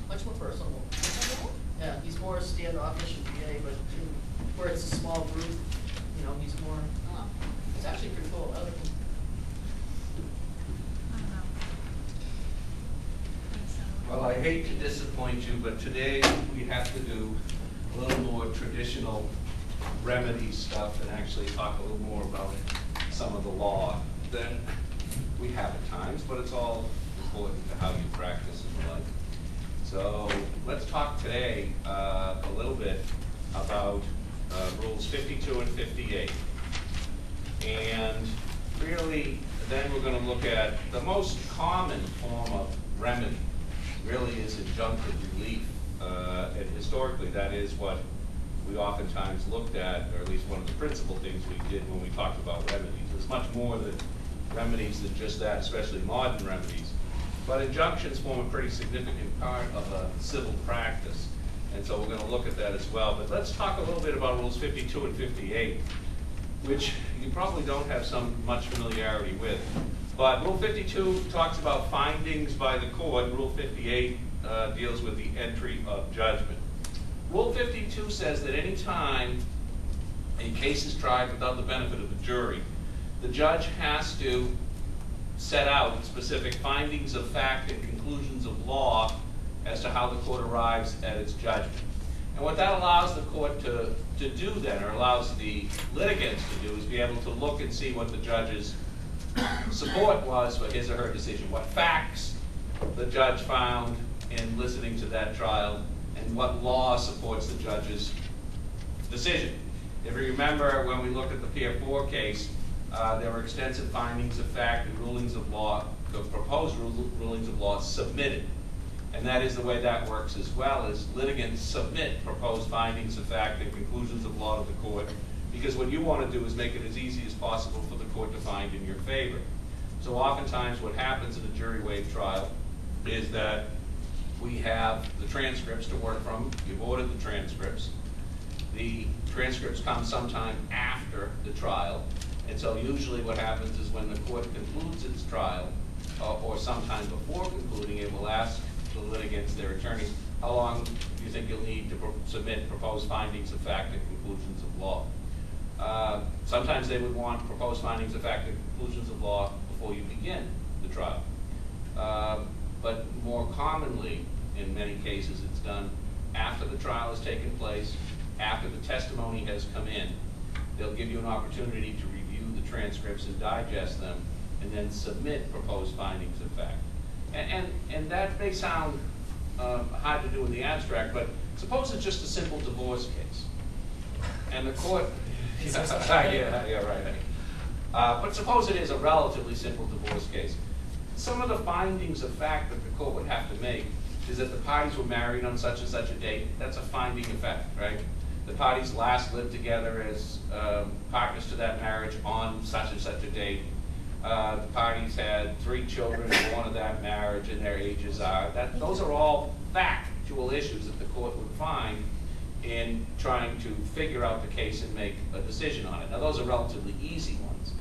Much more personable. Yeah, he's more standoffish in PA, but where it's a small group, you know, he's more, he's actually pretty cool. I like him. I don't know. Well, I hate to disappoint you, but today we have to do a little more traditional remedy stuff and actually talk a little more about some of the law than we have at times, but it's all important to how you practice and the like. So let's talk today a little bit about rules 52 and 58. And really, then we're going to look at the most common form of remedy really is injunctive relief. And historically, that is what we oftentimes looked at, or at least one of the principal things we did when we talked about remedies. There's much more than remedies than just that, especially modern remedies. But injunctions form a pretty significant part of a civil practice. And so we're going to look at that as well. But let's talk a little bit about rules 52 and 58, which you probably don't have much familiarity with. But Rule 52 talks about findings by the court. Rule 58 deals with the entry of judgment. Rule 52 says that any time a case is tried without the benefit of the jury, the judge has to set out specific findings of fact and conclusions of law as to how the court arrives at its judgment. And what that allows the court to do then, or allows the litigants to do, is be able to look and see what the judge's support was for his or her decision, what facts the judge found in listening to that trial, and what law supports the judge's decision. If you remember, when we looked at the Pier 4 case, there were extensive findings of fact and rulings of law, the proposed rulings of law submitted. And that is the way that works as well, is litigants submit proposed findings of fact and conclusions of law to the court, because what you want to do is make it as easy as possible for the court to find in your favor. So oftentimes what happens in a jury waived trial is that we have the transcripts to work from. You've ordered the transcripts. The transcripts come sometime after the trial. And so usually what happens is when the court concludes its trial, or sometime before concluding it, will ask the litigants, their attorneys, how long do you think you'll need to submit proposed findings of fact and conclusions of law? Sometimes they would want proposed findings of fact and conclusions of law before you begin the trial. But more commonly, in many cases, it's done after the trial has taken place, after the testimony has come in. They'll give you an opportunity to review the transcripts and digest them, and then submit proposed findings of fact. And that may sound hard to do in the abstract, but suppose it's just a simple divorce case. And the court, yeah, right. But suppose it is a relatively simple divorce case. Some of the findings of fact that the court would have to make is that the parties were married on such and such a date. That's a finding of fact, right? The parties last lived together as partners to that marriage on such and such a date. The parties had 3 children born of that marriage, and their ages are. Those are all factual issues that the court would find in trying to figure out the case and make a decision on it. Now, those are relatively easy ones.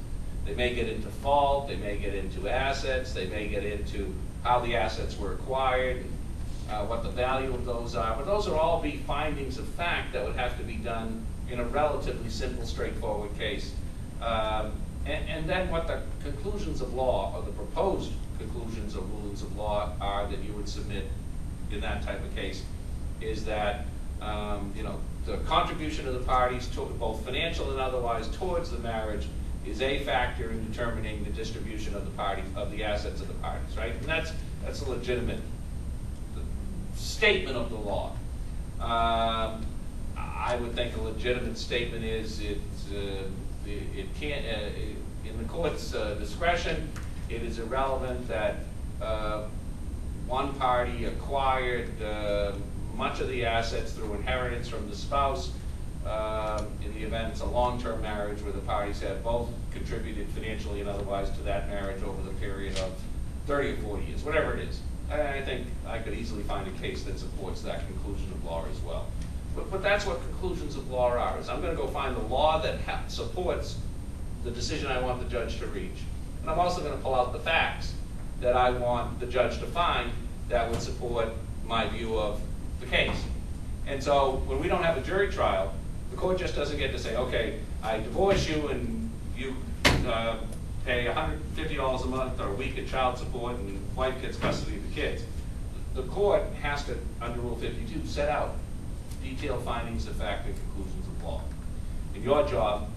They may get into fault, they may get into assets, they may get into how the assets were acquired, what the value of those are, but those are all be findings of fact that would have to be done in a relatively simple, straightforward case. And then what the conclusions of law, or the proposed conclusions or rulings of law are that you would submit in that type of case, is that the contribution of the parties, both financial and otherwise, towards the marriage is a factor in determining the distribution of the assets of the parties, right? And that's a legitimate statement of the law. I would think a legitimate statement is it can't, in the court's discretion, it is irrelevant that one party acquired much of the assets through inheritance from the spouse in the event it's a long-term marriage where the parties have both contributed financially and otherwise to that marriage over the period of 30 or 40 years, whatever it is. I think I could easily find a case that supports that conclusion of law as well. But that's what conclusions of law are. Is I'm going to go find the law that supports the decision I want the judge to reach. And I'm also going to pull out the facts that I want the judge to find that would support my view of the case. And so when we don't have a jury trial, the court just doesn't get to say, okay, I divorce you and you pay $150 a month or a week in child support and wife gets custody of the kids. The court has to, under Rule 52, set out detailed findings of fact and conclusions of law. And your job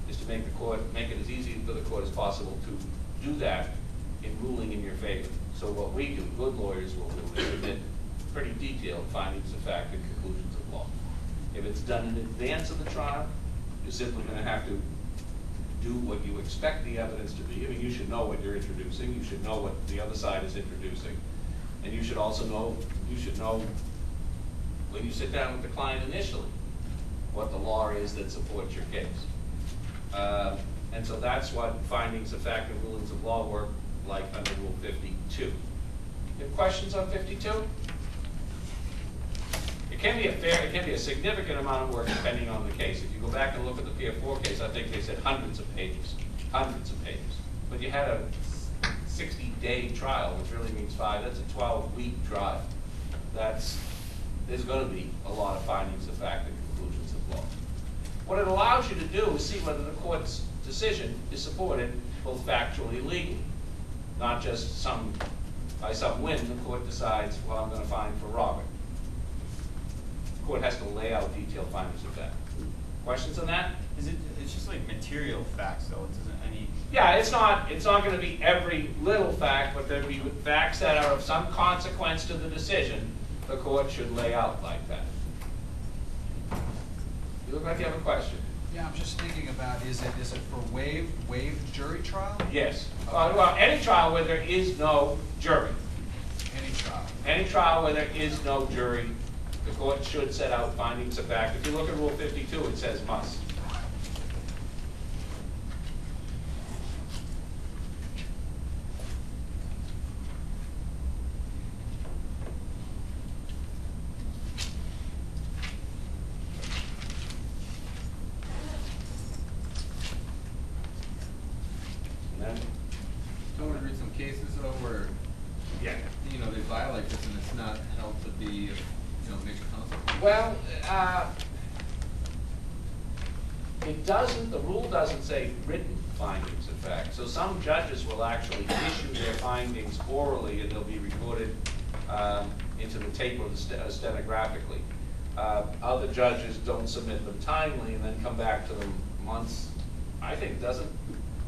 is to make it as easy for the court as possible to do that in ruling in your favor. So what we do, good lawyers will do, is submit pretty detailed findings of fact and conclusions of law. If it's done in advance of the trial, you're simply going to have to do what you expect the evidence to be. I mean, you should know what you're introducing. You should know what the other side is introducing. And you should also know, when you sit down with the client initially, what the law is that supports your case. And so that's what findings of fact and rulings of law work like under Rule 52. You have questions on 52? It can be a significant amount of work depending on the case. If you go back and look at the Pier 4 case, I think they said hundreds of pages. But you had a 60-day trial, which really means that's a 12-week trial. There's going to be a lot of findings of fact and conclusions of law. What it allows you to do is see whether the court's decision is supported both factually and legally. Not just by some whim, the court decides, well, I'm going to find for Robert. The court has to lay out detailed findings of fact. Questions on that? It's just like material facts, though. It doesn't any. Yeah, it's not going to be every little fact, but there'll be facts that are of some consequence to the decision. The court should lay out like that. You look like you have a question. Yeah, I'm just thinking about, is it for waived jury trial? Yes. Well, any trial where there is no jury. Any trial. Any trial where there is no jury, the court should set out findings of fact. If you look at Rule 52, it says must. Don't want to read some cases though where they violate this and it's not held to be major consequence. Well, it doesn't. The rule doesn't say written findings of fact. So some judges will actually issue their findings orally, and they'll be recorded into the tape or stenographically. Other judges don't submit them timely and then come back to them months. I think doesn't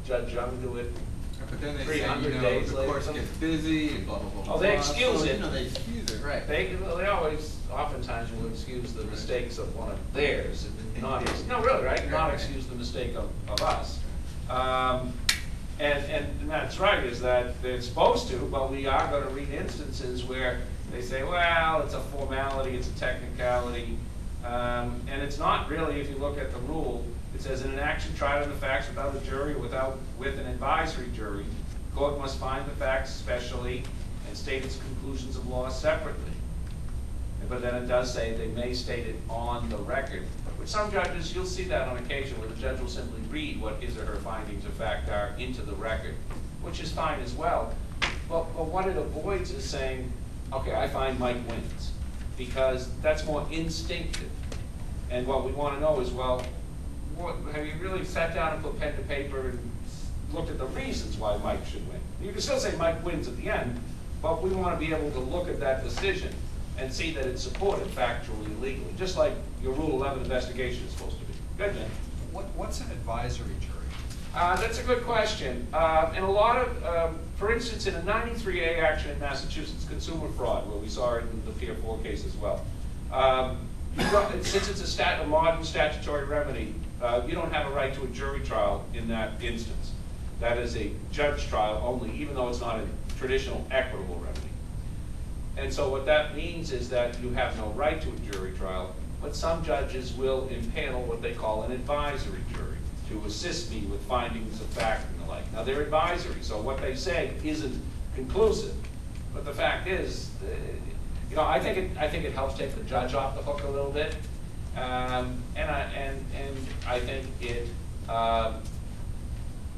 Judge Young do it? But then they 300 say, days the later. course gets busy and blah, blah, blah, blah. Oh, they excuse it. They excuse it, right. They always, oftentimes will excuse the mistakes of one of theirs, not really, right? Not excuse the mistake of us. And that's right, is that they're supposed to, but we are going to read instances where they say, well, it's a formality, it's a technicality, and it's not really, if you look at the rule. It says, in an action tried on the facts without a jury or with an advisory jury, the court must find the facts specially and state its conclusions of law separately. But then it does say they may state it on the record. With some judges, you'll see that on occasion where the judge will simply read what his or her findings of fact are into the record, which is fine as well. But what it avoids is saying, okay, I find Mike wins, because that's more instinctive. And what we want to know is, well, have you really sat down and put pen to paper and looked at the reasons why Mike should win? You can still say Mike wins at the end, but we want to be able to look at that decision and see that it's supported factually and legally, just like your Rule 11 investigation is supposed to be. Good, man. What's an advisory jury? That's a good question. And a lot of, for instance, in a 93A action in Massachusetts, consumer fraud, where we saw it in the Pier 4 case as well, since it's a modern statutory remedy, you don't have a right to a jury trial in that instance. That is a judge trial only, even though it's not a traditional equitable remedy. And so what that means is that you have no right to a jury trial, but some judges will impanel what they call an advisory jury to assist me with findings of fact and the like. Now they're advisory, so what they say isn't conclusive, but the fact is, I think it helps take the judge off the hook a little bit. And I think it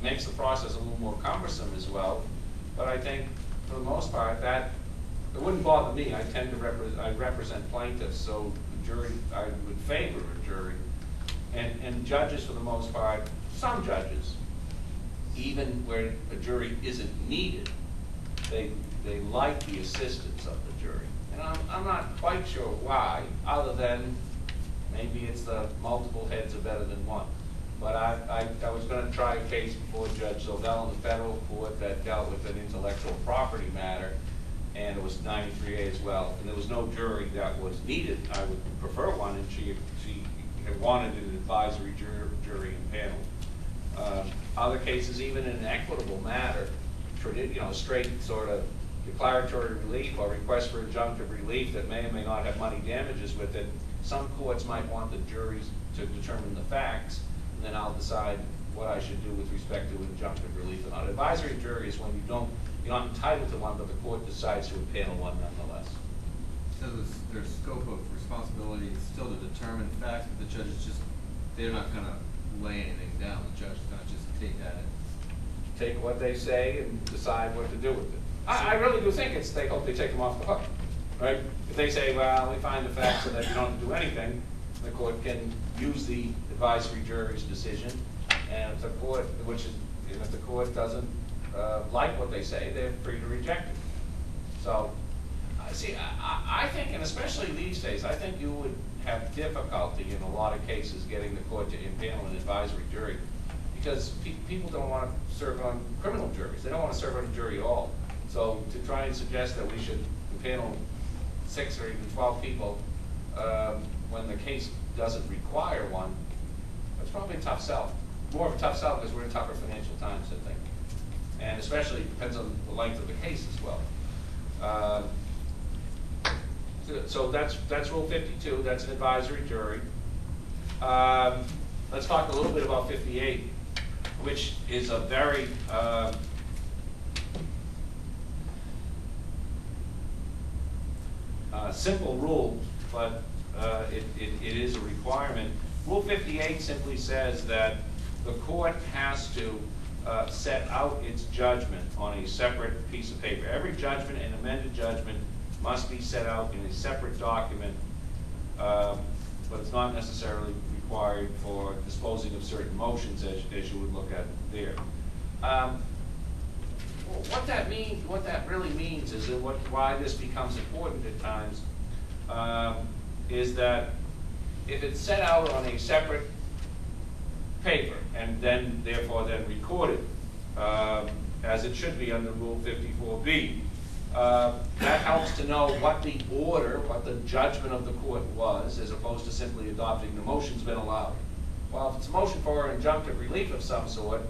makes the process a little more cumbersome as well. But I think, for the most part, that it wouldn't bother me. I tend to I represent plaintiffs, so the jury, I would favor a jury. And judges, for the most part, some judges, even where a jury isn't needed, they like the assistance of the jury. And I'm not quite sure why, other than maybe it's the multiple heads are better than one. But I was going to try a case before Judge Sobel in the federal court that dealt with an intellectual property matter, and it was 93A as well. And there was no jury that was needed. I would prefer one, and she had wanted an advisory jury and panel. Other cases, even in an equitable matter, straight sort of declaratory relief or request for injunctive relief that may or may not have money damages with it, some courts might want the juries to determine the facts, and then I'll decide what I should do with respect to injunctive relief or not. Advisory jury is when you're not entitled to one, but the court decides to impanel one nonetheless. So there's scope of responsibility still to determine facts, but the judge is just, they're not gonna lay anything down. The judge is gonna just take that and take what they say and decide what to do with it. I really do think they hope they take them off the hook, right? If they say, well, we find the facts so that you don't have to do anything, the court can use the advisory jury's decision, and if the court, if the court doesn't like what they say, they're free to reject it. So, see, I think, and especially these days, I think you would have difficulty in a lot of cases getting the court to impanel an advisory jury, because people don't want to serve on criminal juries. They don't want to serve on a jury at all. So to try and suggest that we should impanel 6 or even 12 people when the case doesn't require one, that's probably a tough sell. More of a tough sell because we're in tougher financial times, I think. And especially depends on the length of the case as well. So that's Rule 52. That's an advisory jury. Let's talk a little bit about 58, which is a very simple rule, but it is a requirement. Rule 58 simply says that the court has to set out its judgment on a separate piece of paper. Every judgment and amended judgment must be set out in a separate document, but it's not necessarily required for disposing of certain motions, as you would look at there. What that really means is that why this becomes important at times is that if it's set out on a separate paper and then therefore recorded as it should be under Rule 54B, that helps to know what the order, what the judgment of the court was, as opposed to simply adopting the motion's been allowed. Well, if it's a motion for injunctive relief of some sort,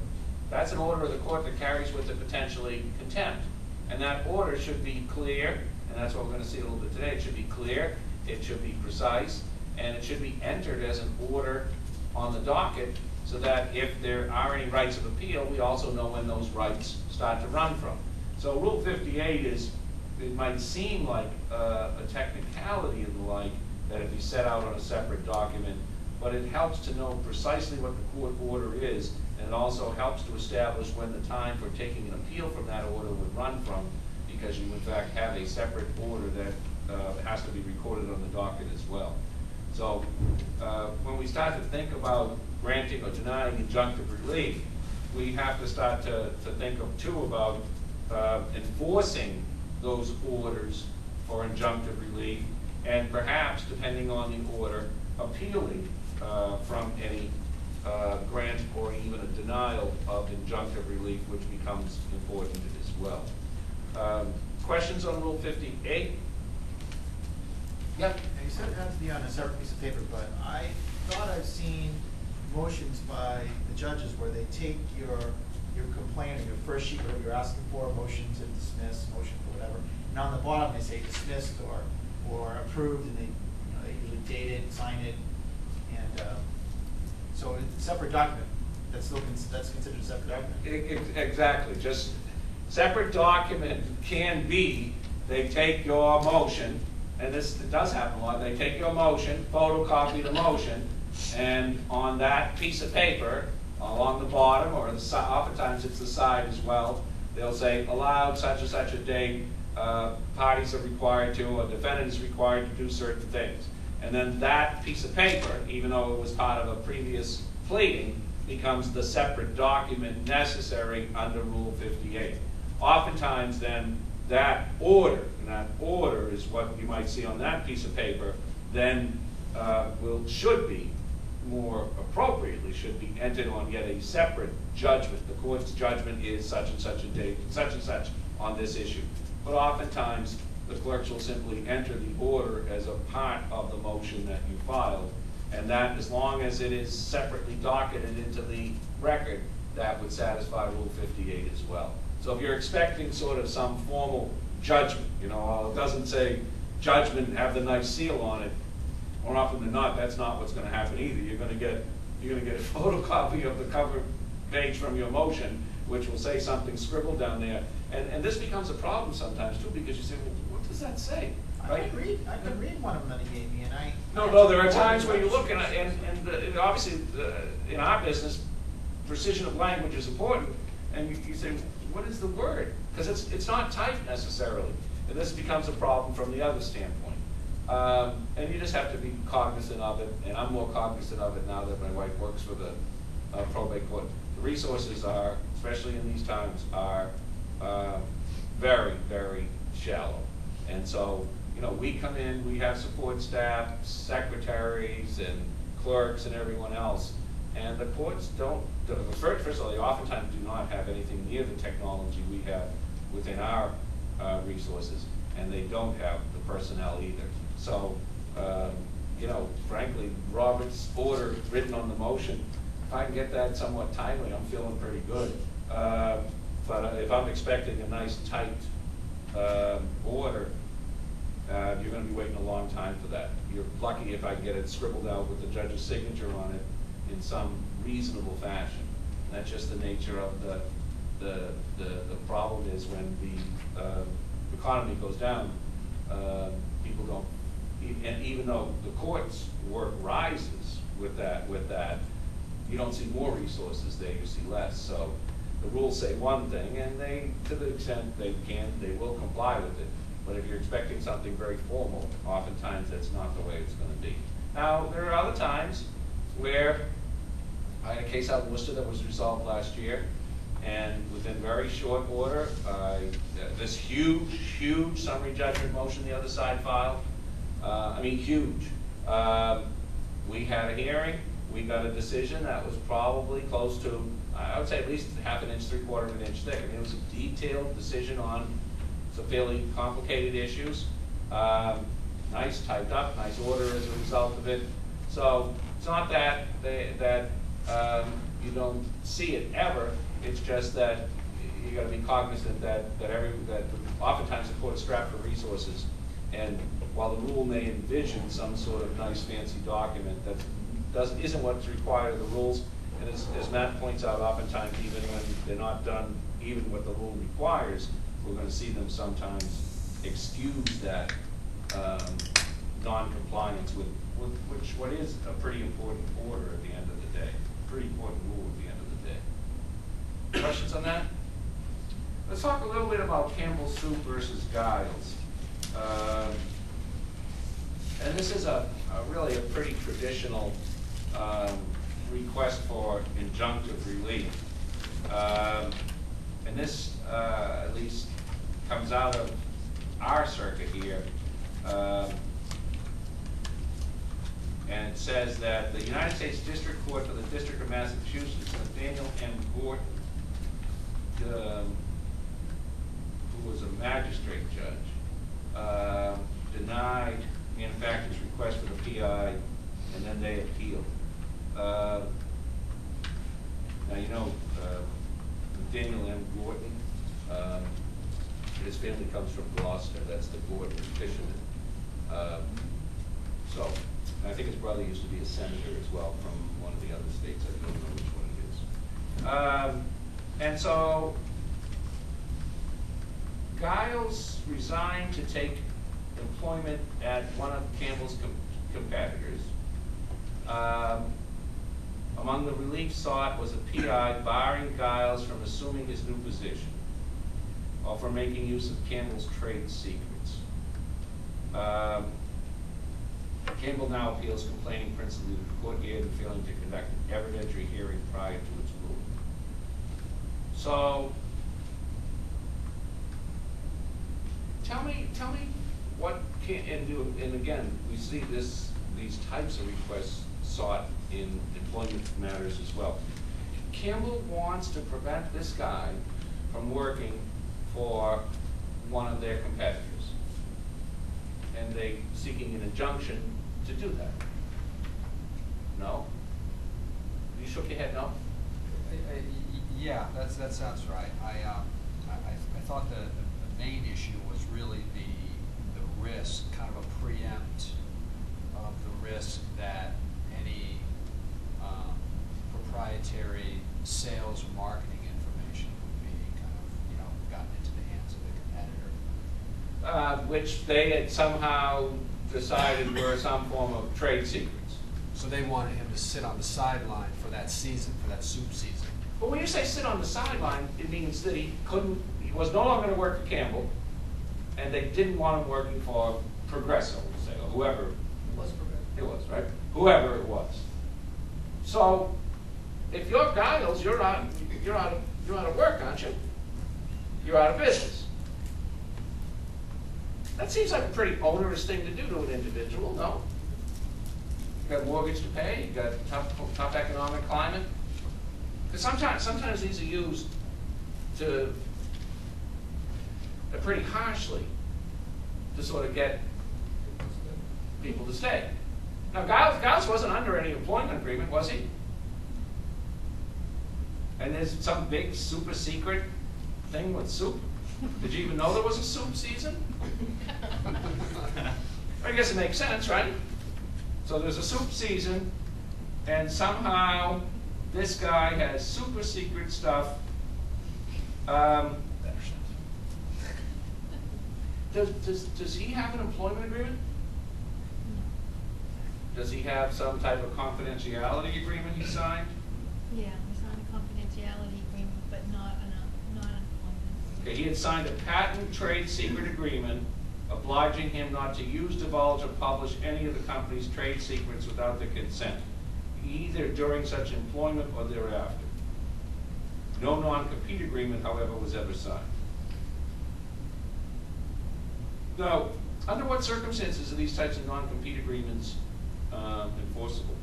that's an order of the court that carries with it potentially contempt. And that order should be clear, and that's what we're going to see a little bit today. It should be clear, it should be precise, and it should be entered as an order on the docket so that if there are any rights of appeal, we also know when those rights start to run from. So Rule 58 is, it might seem like a technicality and the like, that it be set out on a separate document, but it helps to know precisely what the court order is, and it also helps to establish when the time for taking an appeal from that order would run from, because you in fact have a separate order that has to be recorded on the docket as well. So when we start to think about granting or denying injunctive relief, we have to start to think too about enforcing those orders for injunctive relief, and perhaps, depending on the order, appealing from any grant or even a denial of injunctive relief, which becomes important as well. Questions on Rule 58? Yep. You said it has to be on a separate piece of paper, but I thought I've seen motions by the judges where they take your complaint or your first sheet, whatever you're asking for, motion to dismiss, motion for whatever, and on the bottom they say dismissed or approved, and they usually date it, sign it, and so it's a separate document. That's considered a separate document. Exactly. Just separate document can be, they take your motion, and this does happen a lot, they take your motion, photocopy the motion, and on that piece of paper, along the bottom, or oftentimes it's the side as well, they'll say allowed such and such a date, parties are required to, or defendant is required to do certain things. And then that piece of paper, even though it was part of a previous pleading, becomes the separate document necessary under Rule 58. Oftentimes then, that order, and that order is what you might see on that piece of paper, then should be, more appropriately, should be entered on yet a separate judgment. The court's judgment is such and such a date, such and such on this issue. But oftentimes, the clerks will simply enter the order as a part of the motion that you filed, and that, as long as it is separately docketed into the record, that would satisfy Rule 58 as well. So if you're expecting sort of some formal judgment, you know, it doesn't say judgment and have the nice seal on it, more often than not, that's not what's going to happen either. You're going to get a photocopy of the cover page from your motion, which will say something scribbled down there. And this becomes a problem sometimes too, because you say, well, what does that say? Right? I could read one of them that he gave me, and I. No, there are times where you look and obviously in our business, precision of language is important, and you say, what is the word? Because it's not typed necessarily, and this becomes a problem from the other standpoint. And you just have to be cognizant of it, and I'm more cognizant of it now that my wife works for the probate court. The resources are, especially in these times, are very, very shallow. And so, you know, we come in, we have support staff, secretaries and clerks and everyone else, and the courts don't, first of all, they oftentimes do not have anything near the technology we have within our resources, and they don't have the personnel either. So, you know, frankly, Robert's order written on the motion, if I can get that somewhat timely, I'm feeling pretty good. But if I'm expecting a nice, tight order, you're going to be waiting a long time for that. You're lucky if I can get it scribbled out with the judge's signature on it in some reasonable fashion. And that's just the nature of the problem is when the economy goes down, people don't, and even though the court's work rises with that, you don't see more resources there, you see less. So the rules say one thing, and they, to the extent they can, they will comply with it. But if you're expecting something very formal, oftentimes that's not the way it's going to be. Now, there are other times where I had a case out in Worcester that was resolved last year, and within very short order, this huge summary judgment motion the other side filed, I mean huge. We had a hearing, we got a decision that was probably close to, I would say at least half an inch, 3/4 of an inch thick. I mean, it was a detailed decision on some fairly complicated issues. Nice, typed up, nice order as a result of it. So it's not that you don't see it ever. It's just that you got to be cognizant that oftentimes the court is strapped for resources, and while the rule may envision some sort of nice fancy document, that isn't what's required of the rules. And as Matt points out, oftentimes even when they're not done even what the rule requires, we're going to see them sometimes excuse that non-compliance with what is a pretty important order at the end of the day, pretty important rule at the end of the day. Questions on that? Let's talk a little bit about Campbell's Soup versus Giles. And this is really a pretty traditional request for injunctive relief. And this at least comes out of our circuit here. And it says that the United States District Court for the District of Massachusetts, Nathaniel M. Gorton, who was a magistrate judge, denied manufacturer's request for the PI, and then they appealed. Now, you know, Nathaniel M. Gorton, his family comes from Gloucester. That's the Gorton fisherman. So, I think his brother used to be a senator as well from one of the other states. I don't know which one it is. And so, Giles resigned to take employment at one of Campbell's competitors. Among the relief sought was a PI barring Giles from assuming his new position. or for making use of Campbell's trade secrets. Campbell now appeals, complaining principally to the court erred in failing to conduct an evidentiary hearing prior to its ruling. So, tell me what can, and again, we see these types of requests sought in employment matters as well. Campbell wants to prevent this guy from working for one of their competitors, and they seeking an injunction to do that. No? You shook your head no? Yeah, that sounds right. I thought the main issue was really the risk, kind of a preempt of the risk that any proprietary sales or marketing information would be kind of, gotten into the hands of the competitor. Which they had somehow decided were some form of trade secrets. So they wanted him to sit on the sideline for that season, for that soup season. But when you say sit on the sideline, it means that he was no longer going to work for Campbell, and they didn't want him working for Progresso, say, or whoever. It was Progresso. It was, right? Whoever it was. So, if you're Giles, you're out of work, aren't you? You're out of business. That seems like a pretty onerous thing to do to an individual, no? You got a mortgage to pay, you got a tough economic climate. Because sometimes these are used to pretty harshly to sort of get people to stay. Now, Giles wasn't under any employment agreement, was he? And there's some big super secret thing with soup. Did you even know there was a soup season? I guess it makes sense, right? So there's a soup season, and somehow this guy has super secret stuff. Does he have an employment agreement? Does he have some type of confidentiality agreement he signed? Yeah, we signed a confidentiality agreement, but not an employment. Okay, he had signed a patent trade secret agreement obliging him not to use, divulge, or publish any of the company's trade secrets without their consent, either during such employment or thereafter. No non-compete agreement, however, was ever signed. Now, under what circumstances are these types of non-compete agreements enforceable?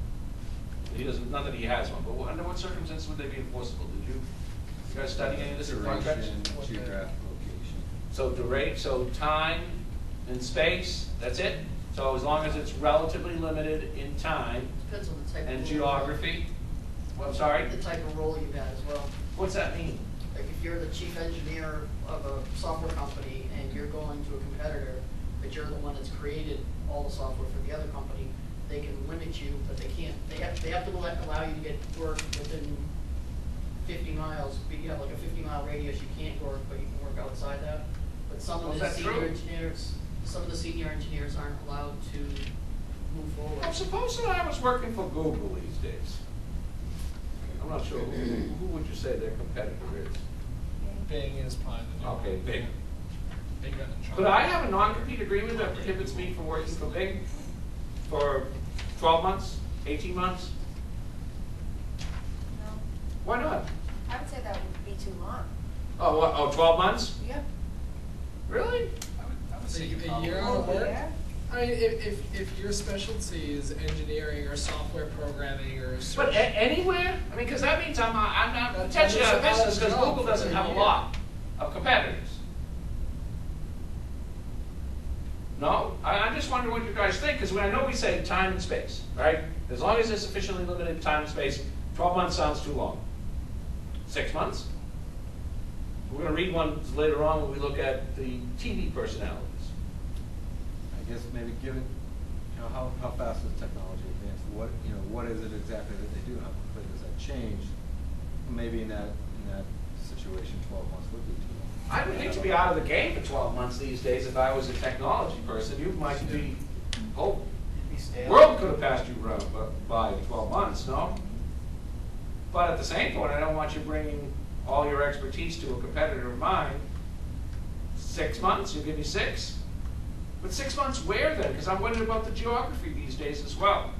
He doesn't, not that he has one, but under what circumstances would they be enforceable? Did you guys study any of this in contracts? Duration, geographic location. So time and space, that's it? So as long as it's relatively limited in time Depends on the type of. and role. geography? Well, I'm sorry? The type of role you've had as well. What's that mean? Like if you're the chief engineer of a software company and you're going to a competitor, but you're the one that's created all the software for the other company, they can limit you, but they can't. They have to allow you to get work within 50 miles. You have like a 50-mile radius, you can't work, but you can work outside that. But some of Oh, is the that senior true? engineers, aren't allowed to move forward. Well, suppose that I was working for Google these days. I'm not sure, who would you say their competitor is? Bing is probably the new one. Okay, Bing. Bigger than Trump. Could I have a non-compete agreement that prohibits me from working for Bing for 12 months, 18 months? No, Why not? I would say that would be too long. Oh, what, 12 months? Yep. Really? I would say you A probably. year out of work? Yeah. I mean, if your specialty is engineering or software programming or search. But anywhere? I mean, because that means I'm not That's potentially out of almost business because a job Google for doesn't a have a year. lot of competitors. No? I just wonder what you guys think, because I know we say time and space, right? As long as there's sufficiently limited time and space, 12 months sounds too long. 6 months? We're going to read ones later on when we look at the TV personalities. I guess maybe given, how fast does technology advance? What is it exactly that they do? How quickly does that change? Maybe in that situation, 12 months would be too long. I would hate to be out of the game for 12 months these days if I was a technology person. You might be, oh, You'd be stale. world could have passed you around by 12 months, no? But at the same point, I don't want you bringing all your expertise to a competitor of mine 6 months, you give me 6. But 6 months where then? Because I'm wondering about the geography these days as well.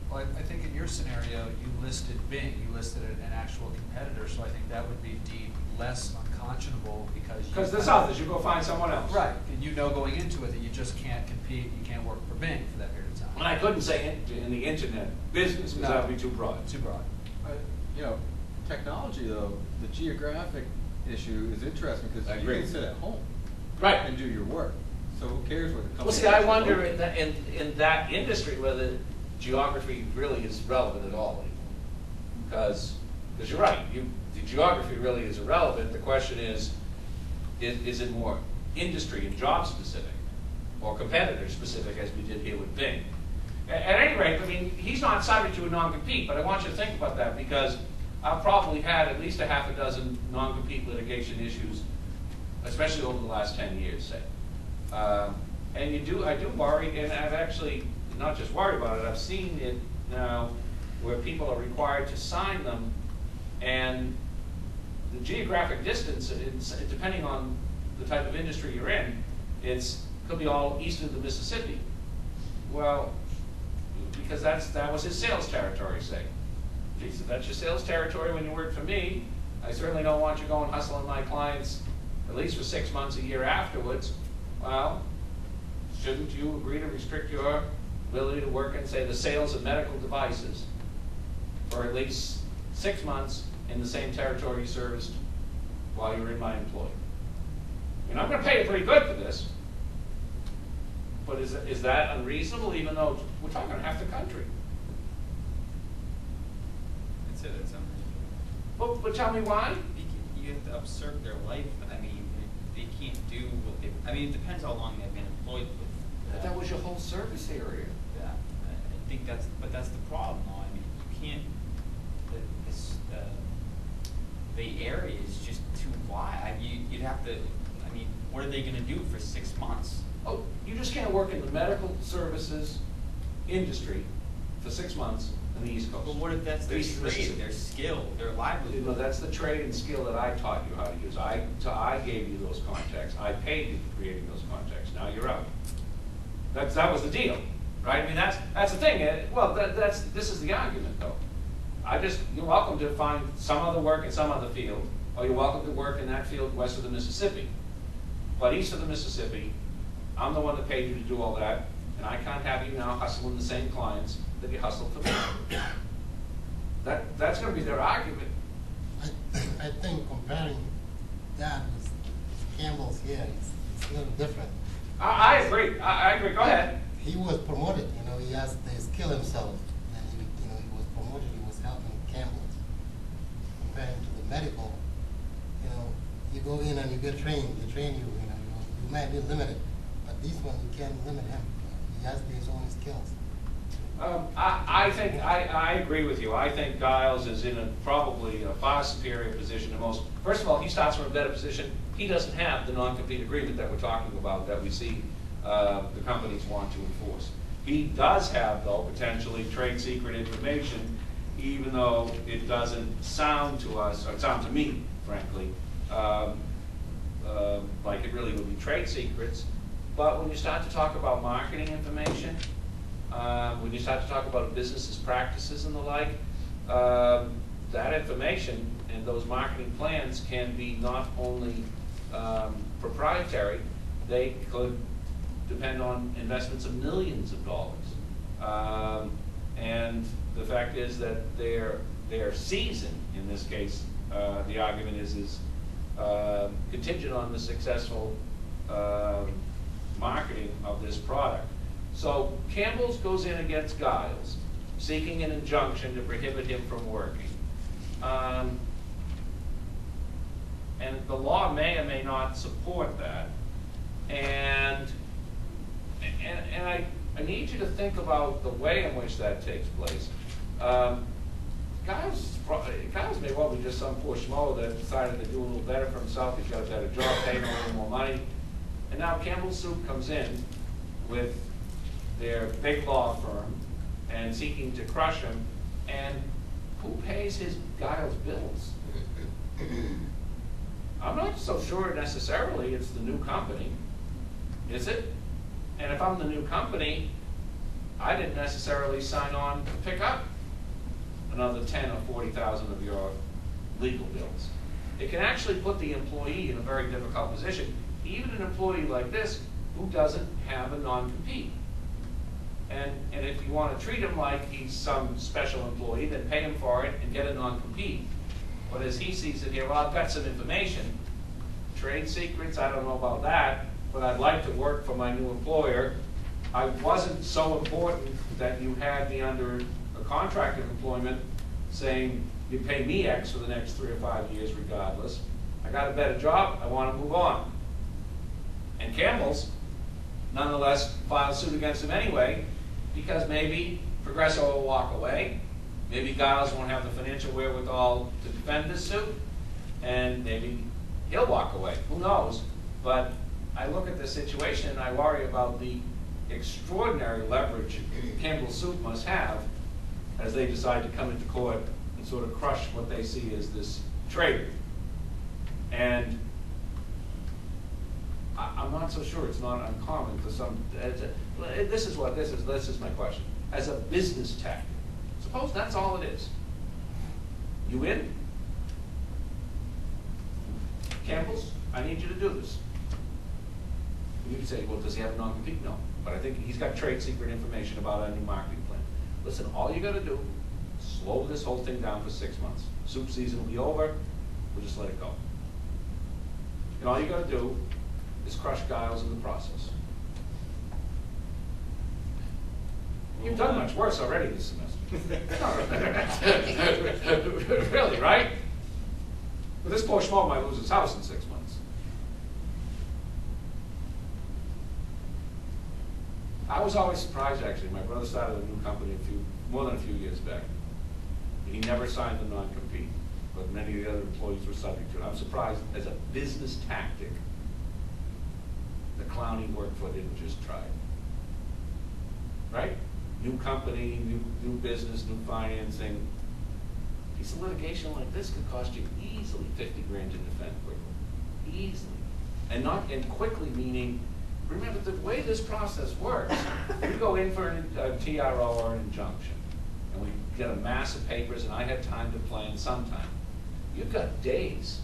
Well, I think in your scenario, you listed Bing, you listed an actual competitor, so I think that would be deemed less unconscionable because you. Because there's others, you go find someone else. Right, and you know going into it that you just can't compete, you can't work for Bing for that period of time. And I couldn't say in the internet business, because that would be too broad. Too broad. You know, technology though, the geographic issue is interesting because I you agree. can sit at home. Right. And do your work. So who cares what the company. Well, see, I wonder in that industry whether geography really is relevant at all anymore. Because you're right, the geography really is irrelevant. The question is it more industry and job specific or competitor specific as we did here with Bing? At any rate, I mean, he's not subject to a non-compete, but I want you to think about that because I've probably had at least a half a dozen non-compete litigation issues, especially over the last 10 years, say. And I do worry, and I've actually not just worried about it, I've seen it now where people are required to sign them, and the geographic distance, depending on the type of industry you're in, could be all east of the Mississippi. Well, because that was his sales territory, say. Geez, if that's your sales territory when you work for me, I certainly don't want you going hustling my clients at least for 6 months, a year afterwards. Well, shouldn't you agree to restrict your ability to work in, say, the sales of medical devices for at least 6 months in the same territory you serviced while you were in my employ? I mean, I'm going to pay you pretty good for this, but is that unreasonable, even though we're talking half the country? I'd say that's unreasonable. But tell me why? You have to observe their life. I mean, they can't do what they. I mean, it depends how long they've been employed with. But that was your whole service area. Yeah, I think that's the problem. Though. I mean, you can't. The area is just too wide. You'd have to. I mean, what are they going to do for 6 months? Oh, you just can't work in the medical services industry for 6 months on the East Coast. But what if that's their East trade, Mississippi. their skill, their livelihood? No, that's the trade and skill that I taught you how to use. I gave you those contacts. I paid you for creating those contacts. Now you're out. That was the deal, right? I mean, that's the thing. Well, this is the argument, though. You're welcome to find some other work in some other field, or you're welcome to work in that field west of the Mississippi. But east of the Mississippi, I'm the one that paid you to do all that, and I can't have you now hustling the same clients that you hustled for me. That's going to be their argument. I think comparing that with Campbell's here is a little different. I agree. I agree. Go ahead. He was promoted, he has to skill himself, and he was promoted. He was helping Campbell's. Comparing to the medical, you go in and you get trained. They train you. You might be limited, but this one you can't limit him. He has his own skills. I think I agree with you. I think Giles is in probably a far superior position to most. First of all, he starts from a better position. He doesn't have the non-compete agreement that we're talking about that we see the companies want to enforce. He does have, though, potentially trade secret information, even though it doesn't sound to us, or it sounds to me, frankly, like it really would be trade secrets. But when you start to talk about marketing information, when you start to talk about a business's practices and the like, that information and those marketing plans can be not only proprietary, they could depend on investments of millions of dollars. And the fact is that their season, in this case, the argument is contingent on the successful marketing of this product. So Campbell's goes in against Giles, seeking an injunction to prohibit him from working. And the law may or may not support that. And I need you to think about the way in which that takes place. Giles may well be just some poor schmo that decided to do a little better for himself. He's got a better job, paying a little more money. And now Campbell's Soup comes in with their big law firm and seeking to crush him. And who pays Giles' bills? I'm not so sure necessarily it's the new company, is it? And if I'm the new company, I didn't necessarily sign on to pick up another 10 or 40,000 of your legal bills. It can actually put the employee in a very difficult position, even an employee like this who doesn't have a non-compete. And if you want to treat him like he's some special employee, then pay him for it and get a non-compete. But as he sees it here, well, I've got some information, trade secrets, I don't know about that, but I'd like to work for my new employer. I wasn't so important that you had me under a contract of employment saying you pay me X for the next 3 or 5 years regardless. I got a better job, I want to move on. And Campbell's nonetheless filed suit against him anyway, because maybe Progresso will walk away, maybe Giles won't have the financial wherewithal to defend this suit, and maybe he'll walk away, who knows? But I look at this situation and I worry about the extraordinary leverage Campbell's suit must have as they decide to come into court and sort of crush what they see as this trade. And I'm not so sure it's not uncommon for some, this is my question. As a business tactic, suppose that's all it is. You in? Campbell's, I need you to do this. You can say, well, does he have a non-compete? No. But I think he's got trade secret information about our new marketing plan. Listen, all you gotta do, slow this whole thing down for 6 months. Soup season will be over, we'll just let it go. And all you gotta do is crush Giles in the process. You've done much worse already this semester. Really, right? But this poor schmo might lose his house in 6 months. I was always surprised, actually. My brother started a new company more than a few years back. He never signed a non-compete, but many of the other employees were subject to it. I'm surprised, as a business tactic, the clown he worked for didn't just try it. Right? New company, new business, new financing. A piece of litigation like this could cost you easily 50 grand to defend quickly. Easily. And quickly meaning, remember the way this process works, we go in for a TRO or an injunction, and we get a mass of papers, and I had time to plan sometime. You've got days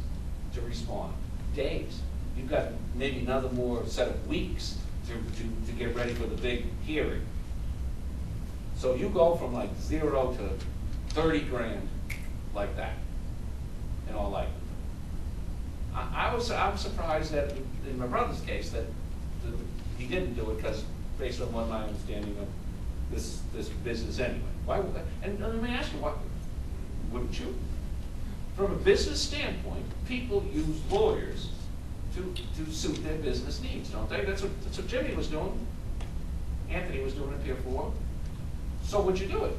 to respond. Days. You've got maybe another more set of weeks to get ready for the big hearing. So you go from like 0 to 30 grand like that, in all likelihood. I was surprised that in my brother's case that he didn't do it because based on what my understanding of this business anyway. Why would that? And let me ask you, why wouldn't you? From a business standpoint, people use lawyers to suit their business needs, don't they? That's what Jimmy was doing. Anthony was doing it Pier 4. So would you do it?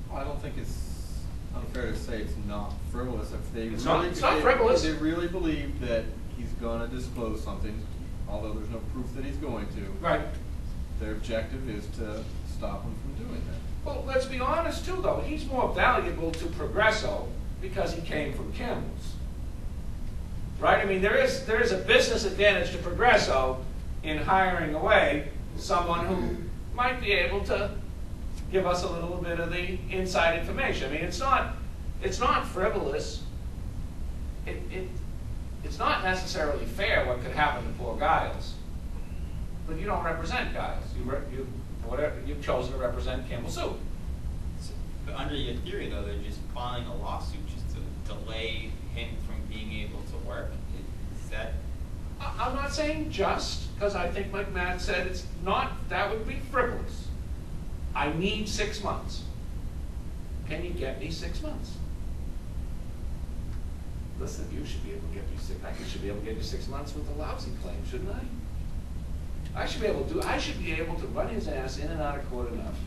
Well, I don't think it's unfair to say it's not frivolous. If they It's really, not frivolous. If they really believe that he's going to disclose something, although there's no proof that he's going to. Right. Their objective is to stop him from doing that. Well, let's be honest too, though. He's more valuable to Progresso because he came from Campbell's. Right? I mean, there is a business advantage to Progresso in hiring away someone who might be able to give us a little bit of the inside information. I mean, it's not frivolous. It's not necessarily fair what could happen to poor Giles. But you don't represent Giles. You've chosen to represent Campbell Soup. But under your theory, though, they're just filing a lawsuit just to delay him from being able to work. Is that? I'm not saying just, because I think like Matt said, it's not, that would be frivolous. I need 6 months. Can you get me 6 months? Listen, you should be able to get me I should be able to get you 6 months with a lousy claim, shouldn't I? I should be able to run his ass in and out of court enough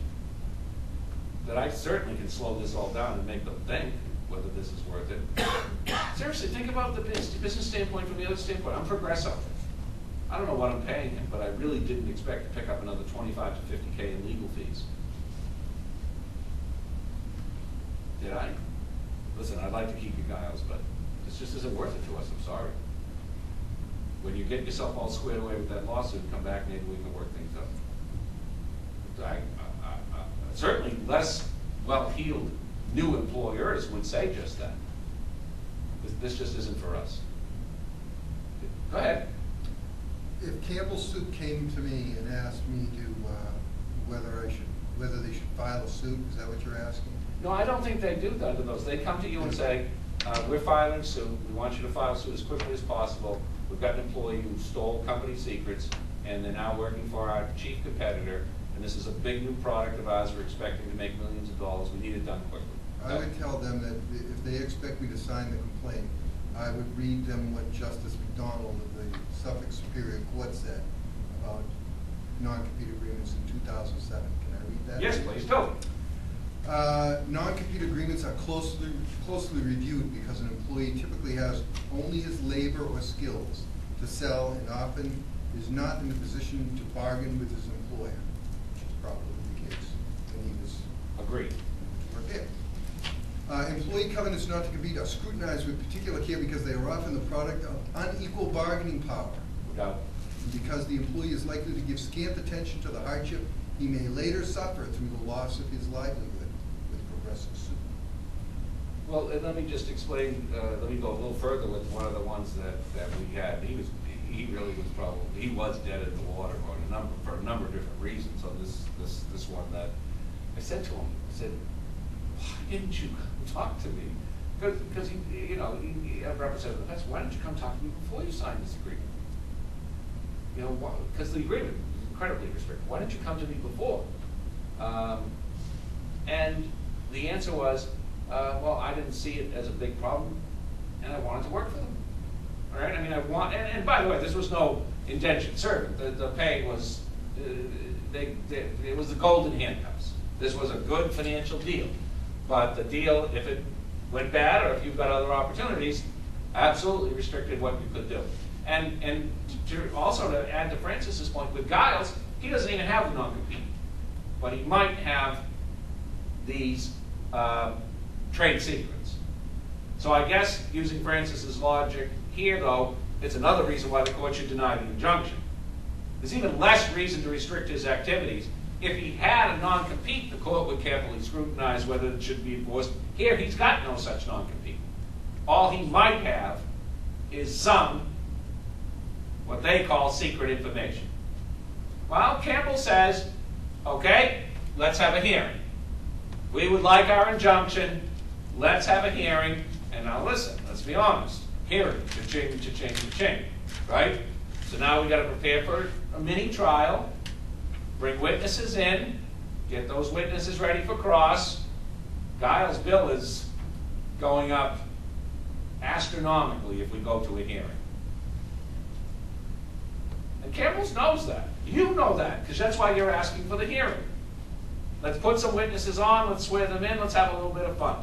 that I certainly can slow this all down and make them think whether this is worth it. Seriously, think about the business standpoint from the other standpoint. I'm Progresso. I don't know what I'm paying him, but I really didn't expect to pick up another 25 to 50K in legal fees. Did I? Listen, I'd like to keep you Giles, but This just isn't worth it to us, I'm sorry. When you get yourself all squared away with that lawsuit, come back, maybe we can work things out. Certainly less well-heeled new employers would say just that. This just isn't for us. Go ahead. If Campbell's Soup came to me and asked me to, whether they should file a suit, is that what you're asking? No, I don't think they do under those. They come to you and say, we're filing suit, we want you to file suit as quickly as possible. We've got an employee who stole company secrets, and they're now working for our chief competitor, and this is a big new product of ours, we're expecting to make millions of dollars, we need it done quickly. I would tell them that if they expect me to sign the complaint, I would read them what Justice McDonald of the Suffolk Superior Court said about non-compete agreements in 2007. Can I read that? Yes, please, do. Non-compete agreements are closely reviewed because an employee typically has only his labor or skills to sell and often is not in a position to bargain with his employer, which is probably the case when he was Agreed. prepared. Employee covenants not to compete are scrutinized with particular care because they are often the product of unequal bargaining power. Without. And because the employee is likely to give scant attention to the hardship he may later suffer through the loss of his livelihood with progressive suit. Well, and let me just explain, let me go a little further with one of the ones that we had. He really was probably, he was dead in the water for a number of different reasons on this one that I said to him, I said, why didn't you come talk to me? Because he represented the past, why didn't you come talk to me before you signed this agreement? You know, because the agreement was incredibly restrictive. Why didn't you come to me before? And the answer was, well, I didn't see it as a big problem, and I wanted to work for them. All right, I mean, and by the way, this was no indentured servant. The pay was, it was the golden handcuffs. This was a good financial deal. But the deal, if it went bad or if you've got other opportunities, absolutely restricted what you could do. And also to add to Francis's point, with Giles, he doesn't even have the non-compete. But he might have these trade secrets. So I guess using Francis's logic here, though, it's another reason why the court should deny the injunction. There's even less reason to restrict his activities. If he had a non-compete, the court would carefully scrutinize whether it should be enforced. Here, he's got no such non-compete. All he might have is some, what they call secret information. Well, Campbell says, okay, let's have a hearing. We would like our injunction. Let's have a hearing. And now listen, let's be honest. Hearing, cha-ching, cha-ching, cha-ching, right? So now we got to prepare for a mini trial, bring witnesses in, get those witnesses ready for cross. Giles' bill is going up astronomically if we go to a hearing. And Campbell's knows that. You know that, because that's why you're asking for the hearing. Let's put some witnesses on, let's swear them in, let's have a little bit of fun.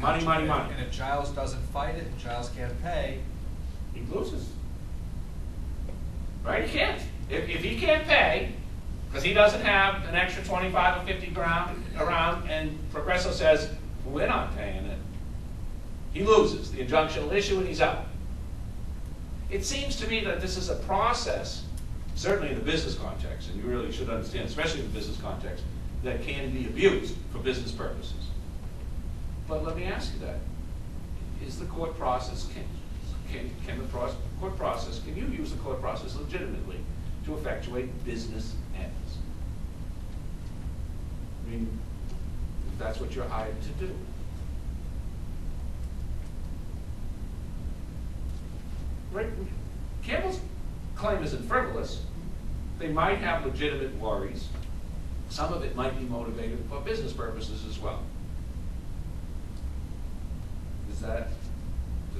Money, money, money. And if Giles doesn't fight it, and Giles can't pay, he loses. Right? He can't. If he can't pay, because he doesn't have an extra 25 or 50 grand around, and Progresso says, we're not paying it, he loses. The injunction will issue and he's out. It seems to me that this is a process, certainly in the business context, and you really should understand, especially in the business context, that can be abused for business purposes. But let me ask you that. Is the court process, can you use the court process legitimately to effectuate business ends? I mean, if that's what you're hired to do. Right? Campbell's claim isn't frivolous. They might have legitimate worries. Some of it might be motivated for business purposes as well. Does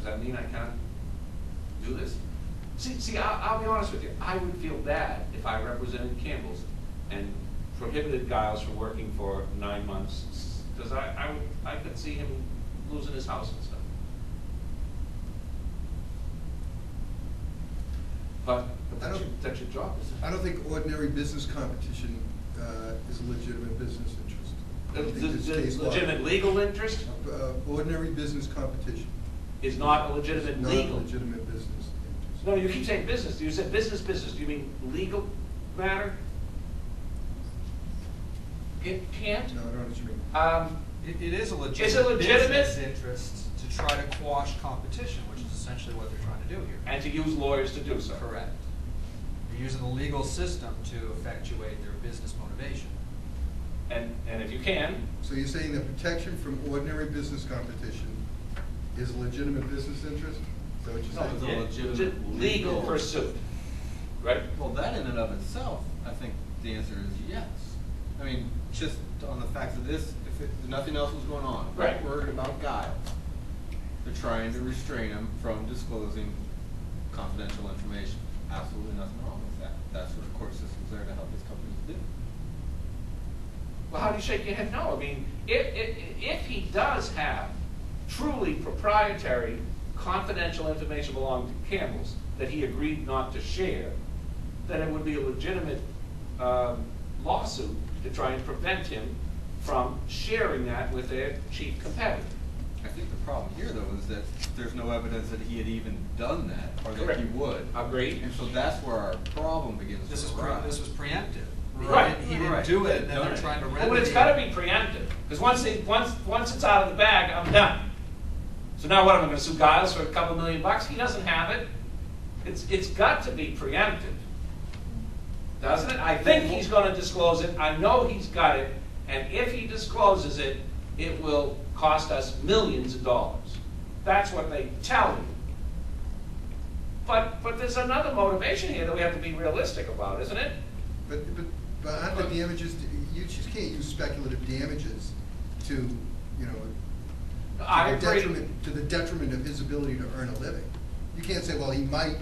that mean I can't do this? See, I'll be honest with you. I would feel bad if I represented Campbell's and prohibited Giles from working for 9 months, because I could see him losing his house and stuff. But that's your job, isn't it? I don't think ordinary business competition is a legitimate business interest. I don't think it's case law. legitimate legal interest Ordinary business competition. is not a legitimate Not legal. legitimate business interest. No, you keep saying business. You said business. Do you mean legal matter? It can't? No, I don't know what you mean. It is a Is it legitimate legitimate? business interest to try to quash competition, which is essentially what they're trying to do here. And to use lawyers to do so. Correct. They're using the legal system to effectuate their business motivation. And if you can, So you're saying that protection from ordinary business competition is a legitimate business interest? Is that what you're No, saying? it's a legitimate legal legal- pursuit, right? Well, that in and of itself, I think the answer is yes. I mean, just on the facts of this, if nothing else was going on, if Right. we're worried about Giles, they're trying to restrain him from disclosing confidential information. Absolutely nothing wrong with that. That's what the court system's there to help these companies do. Well, how do you shake your head? No, I mean, if he does have truly proprietary, confidential information belonging to Campbell's that he agreed not to share, then it would be a legitimate lawsuit to try and prevent him from sharing that with their chief competitor. I think the problem here, though, is that there's no evidence that he had even done that, or that Correct. he would. Agreed. And so that's where our problem begins This to is arise. this was preemptive. Right. He didn't Right. do it, and then Done they're it. trying to remedy. Well, it's got to be preemptive, because once it's out of the bag, I'm done. So now what, am I going to sue Giles for a couple $1 million? He doesn't have it. It's got to be preemptive, doesn't it? I think he's going to disclose it. I know he's got it, and if he discloses it, it will cost us millions of dollars. That's what they tell you. But there's another motivation here that we have to be realistic about, isn't it? But aren't the damages, you just can't use speculative damages to, you know, I to the agree. to the detriment of his ability to earn a living. You can't say, well, he might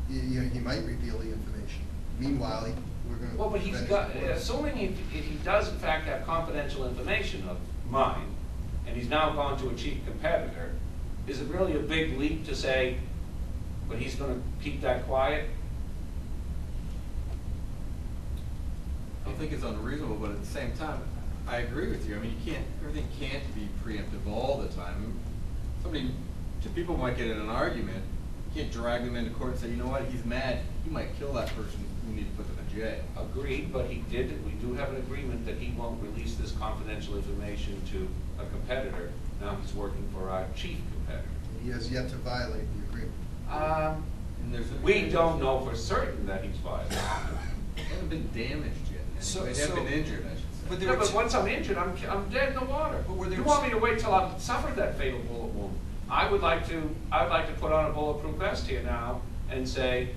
reveal the information. Meanwhile, we're going to. Well, but he's got, assuming if he does in fact have confidential information of mine, and he's now gone to a chief competitor, is it really a big leap to say, but he's going to keep that quiet? I don't think it's unreasonable, but at the same time, I agree with you. I mean, everything can't be preemptive all the time. Two people might get in an argument, you can't drag them into court and say, you know what, he's mad, he might kill that person, we need to put them in jail. Agreed, but we do have an agreement that he won't release this confidential information to a competitor. Now he's working for our chief competitor. He has yet to violate the agreement. And there's We don't know for certain that he's violated. They haven't been damaged yet. They haven't been injured, I should say. But there Yeah, were but two- once I'm injured, I'm dead in the water. But were there You two- want me to wait till I've suffered that fatal bullet wound? I'd like to put on a bulletproof vest here now and say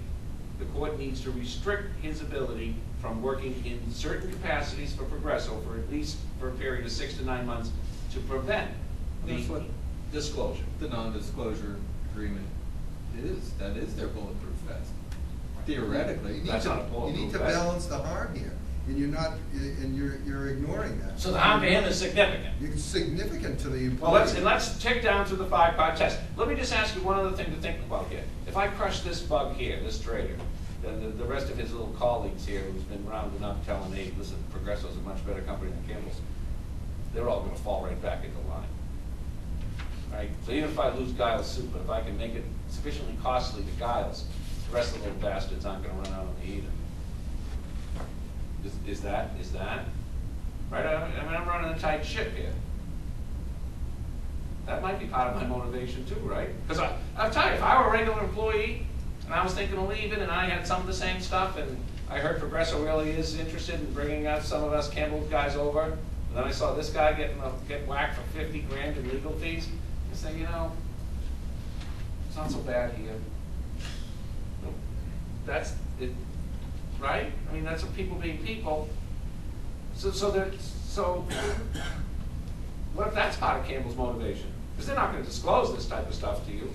the court needs to restrict his ability from working in certain capacities for Progresso for at least for a period of 6 to 9 months to prevent the That's what disclosure. the non-disclosure agreement that is their bulletproof vest. Theoretically, You need That's to- not a bulletproof You need to vest. balance the harm here, and you're ignoring that. So the harm to him is significant. It's significant to the Well, employee. let's tick down to the 5-part test. Let me just ask you one other thing to think about here. If I crush this bug here, this trader, the rest of his little colleagues here who's been round enough telling Abe, listen, Progresso's a much better company than Campbell's, they're all gonna fall right back into line. Right? So even if I lose Giles' suit, but if I can make it sufficiently costly to Giles, the rest of the little bastards aren't gonna run out on me either. Is that? Right? I mean, I'm running a tight ship here. That might be part of my motivation too, right? Because I'll tell you, if I were a regular employee and I was thinking of leaving and I had some of the same stuff and I heard Progresso really is interested in bringing out some of us Campbell guys over, and then I saw this guy get whacked for 50 grand in legal fees, I say, you know, it's not so bad here. That's it, right? I mean, that's what people being people. So what if that's part of Campbell's motivation? Because they're not going to disclose this type of stuff to you.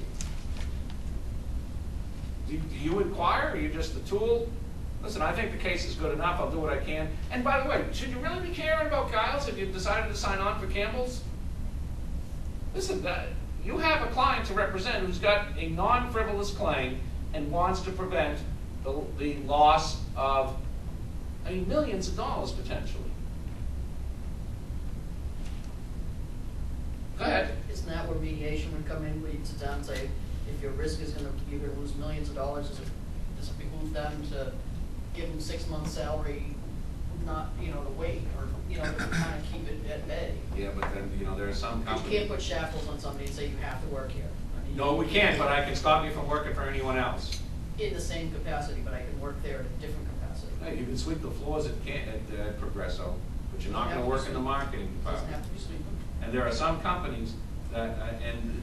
Do you inquire? Are you just the tool? Listen, I think the case is good enough. I'll do what I can. And by the way, should you really be caring about Giles if you've decided to sign on for Campbell's? Listen, you have a client to represent who's got a non-frivolous claim and wants to prevent the loss of, I mean, millions of dollars potentially. Go ahead. Isn't that where mediation would come in, where you'd sit down and say, if your risk is you're gonna lose millions of dollars, does it behoove them to give them 6 months' salary, not, to wait, or, to kind of keep it at bay? Yeah, but then, there are some You companies. can't put shackles on somebody and say you have to work here. I mean, No, we can't, but I can stop you from working for anyone else. in the same capacity, but I can work there in a different capacity. Hey, you can sweep the floors at Progresso, but you're not gonna work in the marketing Doesn't department. have to be sweeping. And there are some companies that, and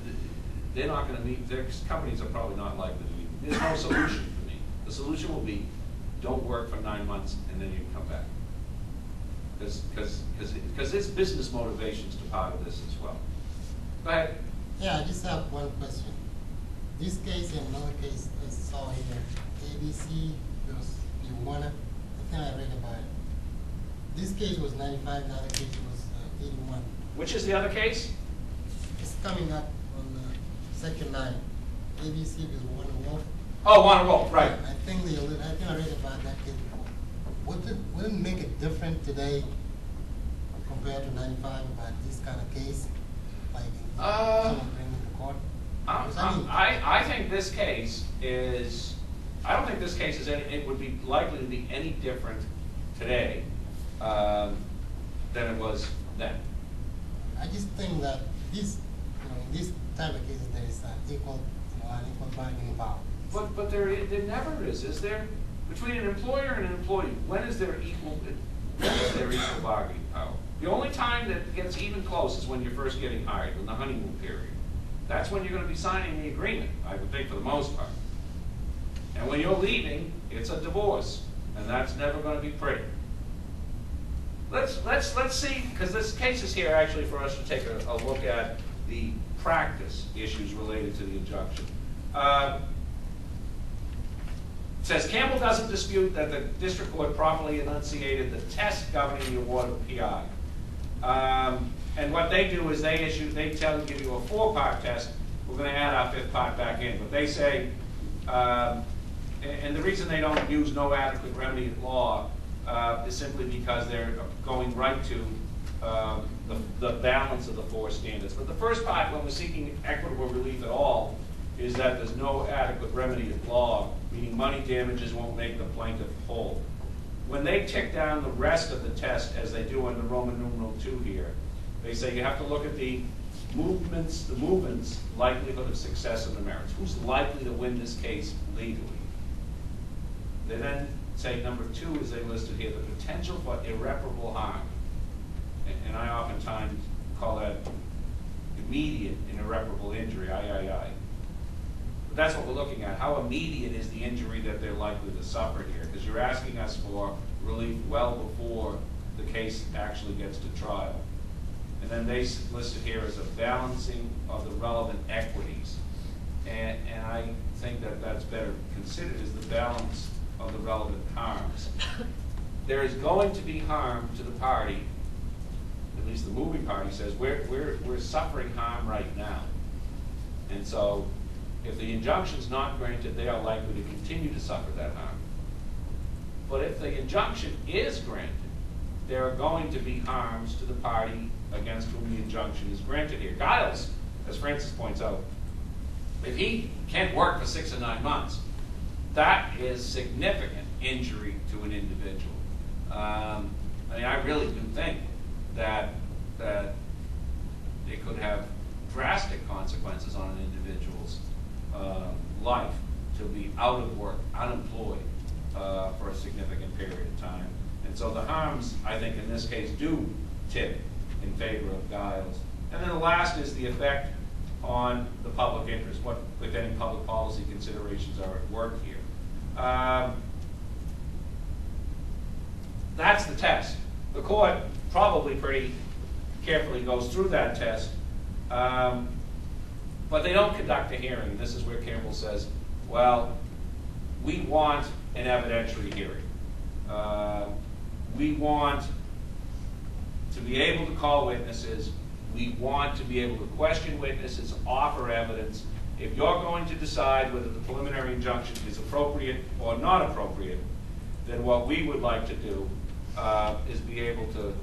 they're not gonna meet, their companies are probably not likely to meet. There's no solution for me. The solution will be, don't work for 9 months and then you can come back. Because there's business motivations to part of this as well. Go ahead. Yeah, I just have one question. This case and another case I saw here, ABC versus Tijuana, I think I read about it. This case was 95, another case was 81. Which is the other case? It's coming up on the second line. ABC versus Warner Wolf. Oh, Warner Wolf, right. I think I read about that case before. Would it make it different today compared to 95 about this kind of case? Like someone bringing it to court? I think this case is, I don't think this case is it would be likely to be any different today than it was then. I just think that this, in this type of cases, there is an equal bargaining power. But there never is there? Between an employer and an employee, when is there equal bargaining power? The only time that gets even close is when you're first getting hired, in the honeymoon period. That's when you're going to be signing the agreement, I would think, for the most part. And when you're leaving, it's a divorce, and that's never going to be pretty. Let's see, because this case is here actually for us to take a look at the practice issues related to the injunction. It says, Campbell doesn't dispute that the district court properly enunciated the test governing the award of PI. And what they do is they give you a 4-part test. We're going to add our 5th part back in. But they say, and the reason they don't use no adequate remedy at law is simply because they're going right to the balance of the 4 standards. But the first part, when we're seeking equitable relief at all, is that there's no adequate remedy at law, meaning money damages won't make the plaintiff whole. When they tick down the rest of the test, as they do under Roman numeral 2 here, they say you have to look at the movement's likelihood of success in the merits. Who's likely to win this case legally? They then say number 2, as they listed here, the potential for irreparable harm. And I oftentimes call that immediate and irreparable injury, III. But that's what we're looking at. How immediate is the injury that they're likely to suffer here? Because you're asking us for relief well before the case actually gets to trial. And then they listed here as a balancing of the relevant equities. And I think that that's better considered as the balance of the relevant harms. There is going to be harm to the party, at least the moving party says, we're suffering harm right now. And so if the injunction's not granted, they are likely to continue to suffer that harm. But if the injunction is granted, there are going to be harms to the party against whom the injunction is granted here. Giles, as Francis points out, if he can't work for 6 or 9 months, that is significant injury to an individual. I mean, I really do think that it could have drastic consequences on an individual's life to be out of work, unemployed for a significant period of time. And so the harms, I think, in this case do tip in favor of Giles. And then the last is the effect on the public interest, what, if any, public policy considerations are at work here. That's the test. The court probably pretty carefully goes through that test, but they don't conduct a hearing. This is where Campbell says, well, we want an evidentiary hearing. We want to be able to call witnesses. We want to be able to question witnesses, offer evidence. If you're going to decide whether the preliminary injunction is appropriate or not appropriate, then what we would like to do is be able to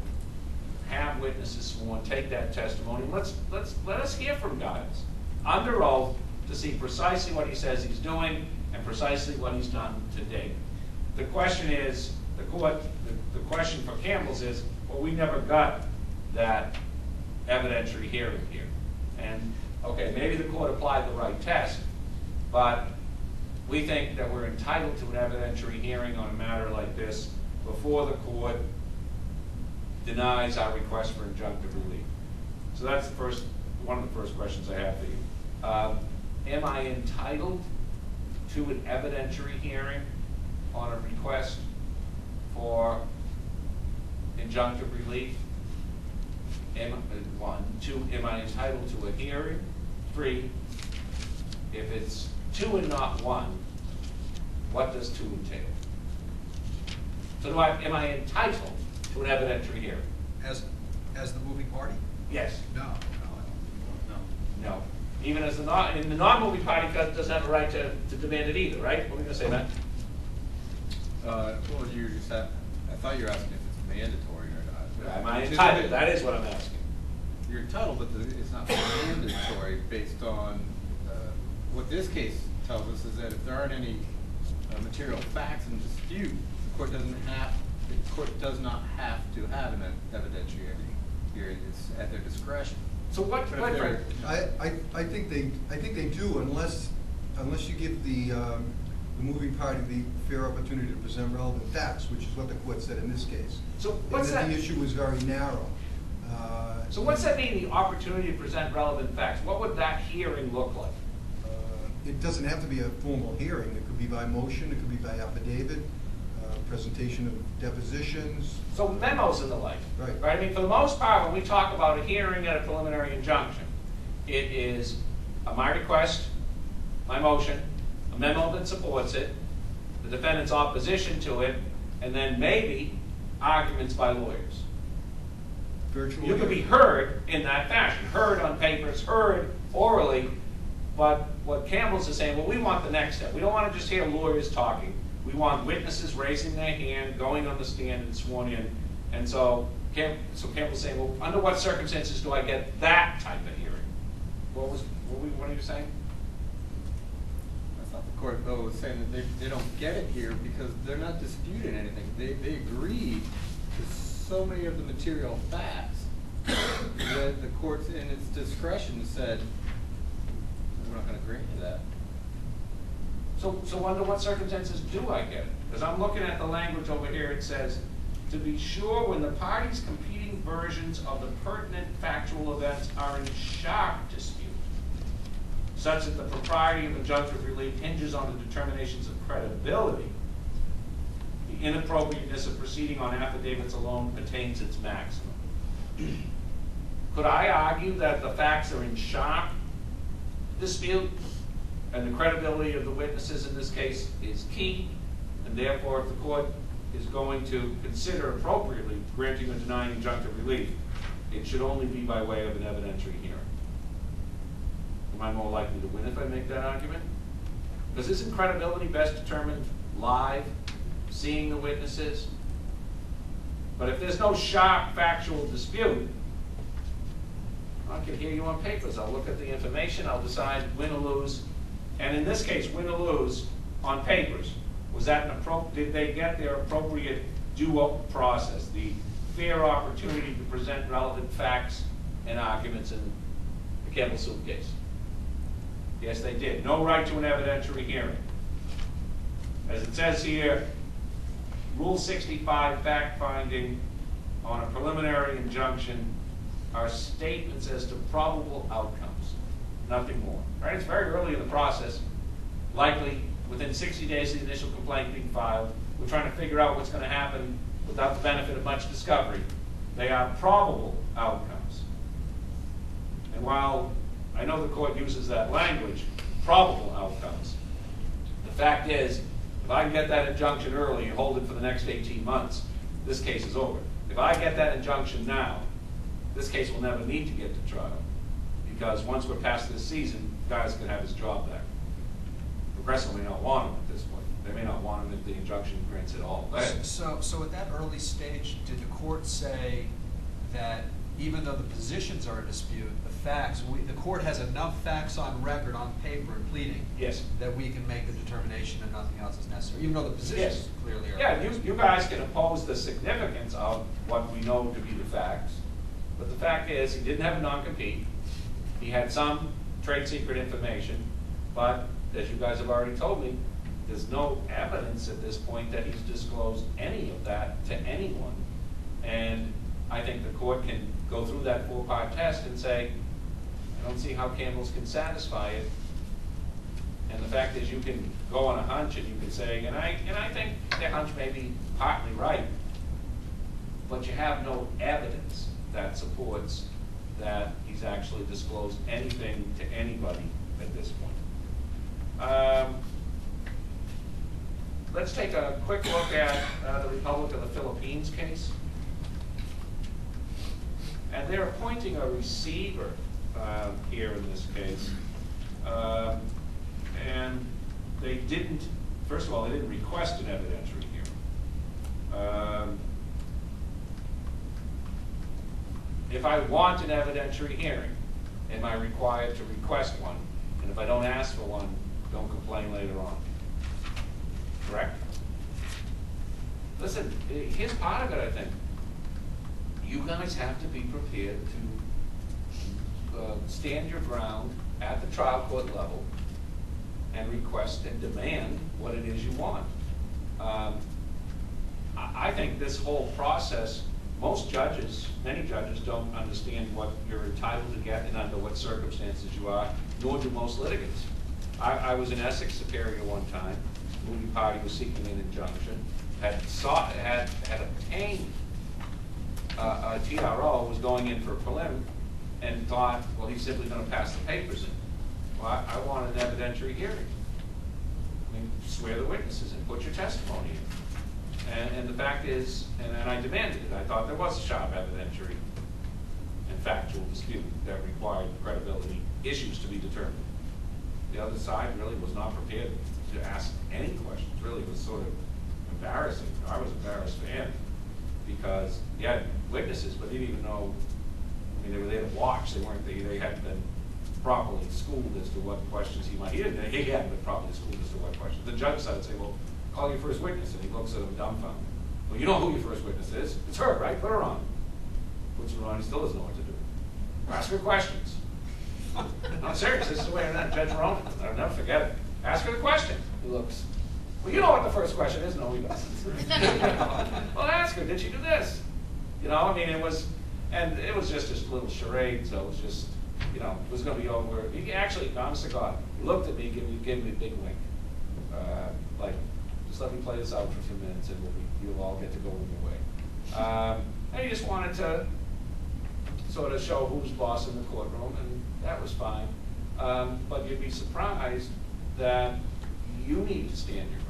have witnesses sworn, take that testimony, let us hear from Giles under oath to see precisely what he says he's doing and precisely what he's done to date. The question is, the question for Campbell's is, well, we never got that evidentiary hearing here. And, okay, maybe the court applied the right test, but we think that we're entitled to an evidentiary hearing on a matter like this before the court denies our request for injunctive relief. So that's one of the first questions I have for you. Am I entitled to an evidentiary hearing on a request for injunctive relief? One. Two, am I entitled to a hearing? Three, if it's two and not one, what does two entail? So am I entitled to an evidentiary hearing? As the moving party? Yes. No, I don't. No. Even as the non-moving party doesn't have a right to demand it either, right? What are we going to say, Matt? Well, you just I thought you were asking if it's mandatory or not. Am I entitled? That is what I'm asking. You're entitled, but it's not mandatory based on what this case tells us is that if there aren't any material facts in dispute, the court does not have to have an evidentiary hearing. It's at their discretion. So what? I think they do unless you give the moving party the fair opportunity to present relevant facts, which is what the court said in this case. So what's that? The issue was very narrow. So what's that mean, the opportunity to present relevant facts? What would that hearing look like? It doesn't have to be a formal hearing. It could be by motion, it could be by affidavit, presentation of depositions. So memos and the like. Right. I mean, for the most part, when we talk about a hearing at a preliminary injunction, it is my request, my motion, a memo that supports it, the defendant's opposition to it, and then maybe arguments by lawyers. Virtual You could be hearing. heard in that fashion, heard on papers, heard orally, but what Campbell's is saying, well, we want the next step. We don't want to just hear lawyers talking. We want witnesses raising their hand, going on the stand and sworn in. And so Campbell's saying, well, under what circumstances do I get that type of hearing? What are you saying? I thought the court, though, was saying that they don't get it here because they're not disputing anything. They agreed to so many of the material facts that the court, in its discretion, said, we're not going to grant you that. So under what circumstances do I get it? Because I'm looking at the language over here. It says, to be sure, when the parties' competing versions of the pertinent factual events are in sharp dispute, such that the propriety of injunctive relief hinges on the determinations of credibility, the inappropriateness of proceeding on affidavits alone attains its maximum. Could I argue that the facts are in sharp dispute, and the credibility of the witnesses in this case is key, and therefore if the court is going to consider appropriately granting or denying injunctive relief, it should only be by way of an evidentiary hearing? Am I more likely to win if I make that argument? Because isn't credibility best determined live, seeing the witnesses? But if there's no sharp factual dispute, I can hear you on papers. I'll look at the information, I'll decide win or lose. And in this case, win or lose on papers. Was that did they get their appropriate due process, the fair opportunity to present relevant facts and arguments in the Campbell suit case? Yes, they did. No right to an evidentiary hearing. As it says here, Rule 65 fact-finding on a preliminary injunction are statements as to probable outcomes, nothing more. Right? It's very early in the process, likely within 60 days of the initial complaint being filed. We're trying to figure out what's going to happen without the benefit of much discovery. They are probable outcomes. And while I know the court uses that language, probable outcomes, the fact is, if I can get that injunction early and hold it for the next 18 months, this case is over. If I get that injunction now, this case will never need to get to trial, because once we're past this season, the guy can have his job back. Progressive may not want him at this point. They may not want him if the injunction grants it all. So at that early stage, did the court say that even though the positions are in dispute, the facts, the court has enough facts on record, on paper, and pleading. Yes. That we can make the determination and nothing else is necessary, even though the positions Yes. clearly are. Yeah, you guys can oppose the significance of what we know to be the facts, but the fact is, he didn't have a non-compete. He had some trade secret information, but as you guys have already told me, there's no evidence at this point that he's disclosed any of that to anyone. And I think the court can go through that 4-part test and say, I don't see how Campbell's can satisfy it. And the fact is, you can go on a hunch and you can say, and I think the hunch may be partly right, but you have no evidence that supports that he's actually disclosed anything to anybody at this point. Let's take a quick look at the Republic of the Philippines case. And they're appointing a receiver here in this case. And they didn't, first of all, they didn't request an evidentiary hearing. If I want an evidentiary hearing, am I required to request one? And if I don't ask for one, don't complain later on. Correct? Listen, here's part of it, I think. You guys have to be prepared to stand your ground at the trial court level and request and demand what it is you want. I think this whole process, most judges, many judges don't understand what you're entitled to get and under what circumstances you are, nor do most litigants. I was in Essex Superior one time. The movie party was seeking an injunction, had obtained a TRO, was going in for a prelim, and thought, well, he's simply going to pass the papers in. Well, I want an evidentiary hearing. I mean, swear the witnesses and put your testimony in. And the fact is, and I demanded it, I thought there was a sharp evidentiary and factual dispute that required credibility issues to be determined. The other side really was not prepared to ask any questions. Really, it was sort of embarrassing. I was embarrassed for him because he had witnesses, but he didn't even know. I mean, they were there to watch. They hadn't been properly schooled as to what questions he might. He hadn't been properly schooled as to what questions. The judge said, "Say, well, call your first witness," and he looks at him dumbfounded. Well, you know who your first witness is? It's her, right? Put her on. Puts her on. He still doesn't know what to do. Ask her questions. I'm serious. This is the way I met Judge Roman. I'll never forget it. Ask her the question. He looks. Well, you know what the first question is. No, he doesn't. Well, ask her. Did she do this? You know, I mean, it was just this little charade. So it was just, you know, it was going to be over. He actually, honest to God, he looked at me, gave me a big wink, like, just let me play this out for a few minutes, and you'll all get to go in your way. And he just wanted to sort of show who's boss in the courtroom, and that was fine. But you'd be surprised that you need to stand your ground.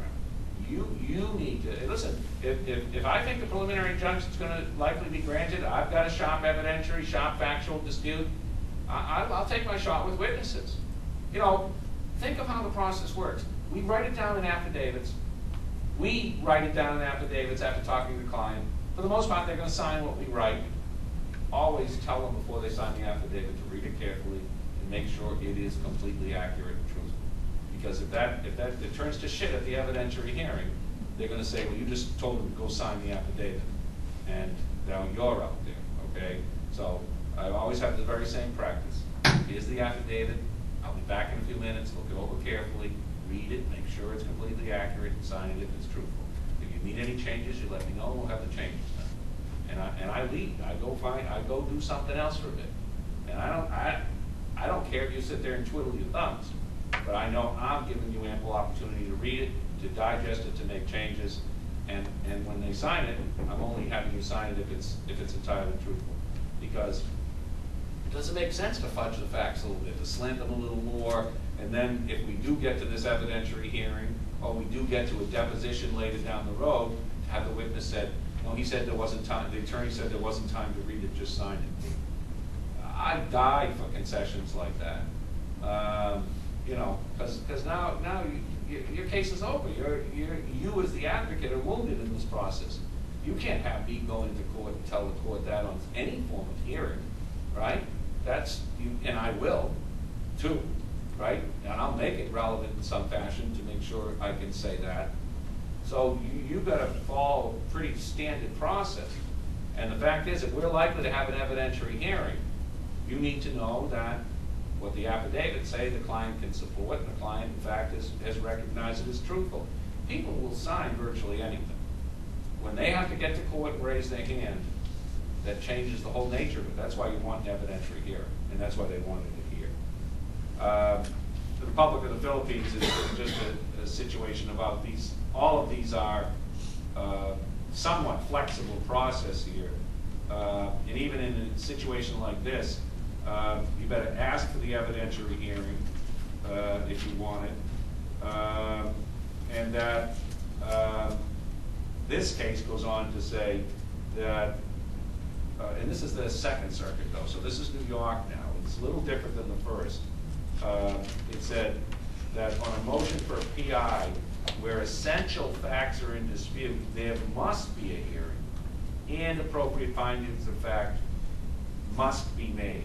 You need to, listen, if I think the preliminary injunction is going to likely be granted, I've got a sharp evidentiary, sharp factual dispute, I'll take my shot with witnesses. You know, think of how the process works. We write it down in affidavits. We write it down in affidavits after talking to the client. For the most part, they're going to sign what we write. Always tell them before they sign the affidavit to read it carefully and make sure it is completely accurate and truthful. Because if it turns to shit at the evidentiary hearing, they're going to say, well, you just told them to go sign the affidavit, and now you're out there, okay? So I always have the very same practice. Here's the affidavit. I'll be back in a few minutes. Look it over carefully, read it, make sure it's completely accurate, and sign it if it's truthful. If you need any changes, you let me know, and we'll have the changes done. And I leave. I go do something else for a bit. And I don't care if you sit there and twiddle your thumbs, but I know I'm giving you ample opportunity to read it, to digest it, to make changes. And when they sign it, I'm only having you sign it if it's entirely truthful. Because it doesn't make sense to fudge the facts a little bit, to slant them a little more, and then if we do get to this evidentiary hearing, or we do get to a deposition later down the road, to have the witness said, no, he said there wasn't time, the attorney said there wasn't time to read it, just sign it. I die for concessions like that. You know, because now your case is over. You as the advocate are wounded in this process. You can't have me go into court and tell the court that on any form of hearing, right? And I will, too, right? And I'll make it relevant in some fashion to make sure I can say that. So you gotta follow a pretty standard process. And the fact is, if we're likely to have an evidentiary hearing, you need to know that what the affidavits say the client can support, and the client, in fact, has recognized it as truthful. People will sign virtually anything. When they have to get to court and raise their hand, that changes the whole nature of it. That's why you want an evidentiary hearing, and that's why they wanted it here. The Republic of the Philippines is just a situation about these. All of these are somewhat flexible process here, and even in a situation like this, you better ask for the evidentiary hearing if you want it, and that this case goes on to say that, and this is the Second Circuit though, so this is New York now. It's a little different than the first. It said that on a motion for a PI, where essential facts are in dispute, there must be a hearing, and appropriate findings of fact must be made.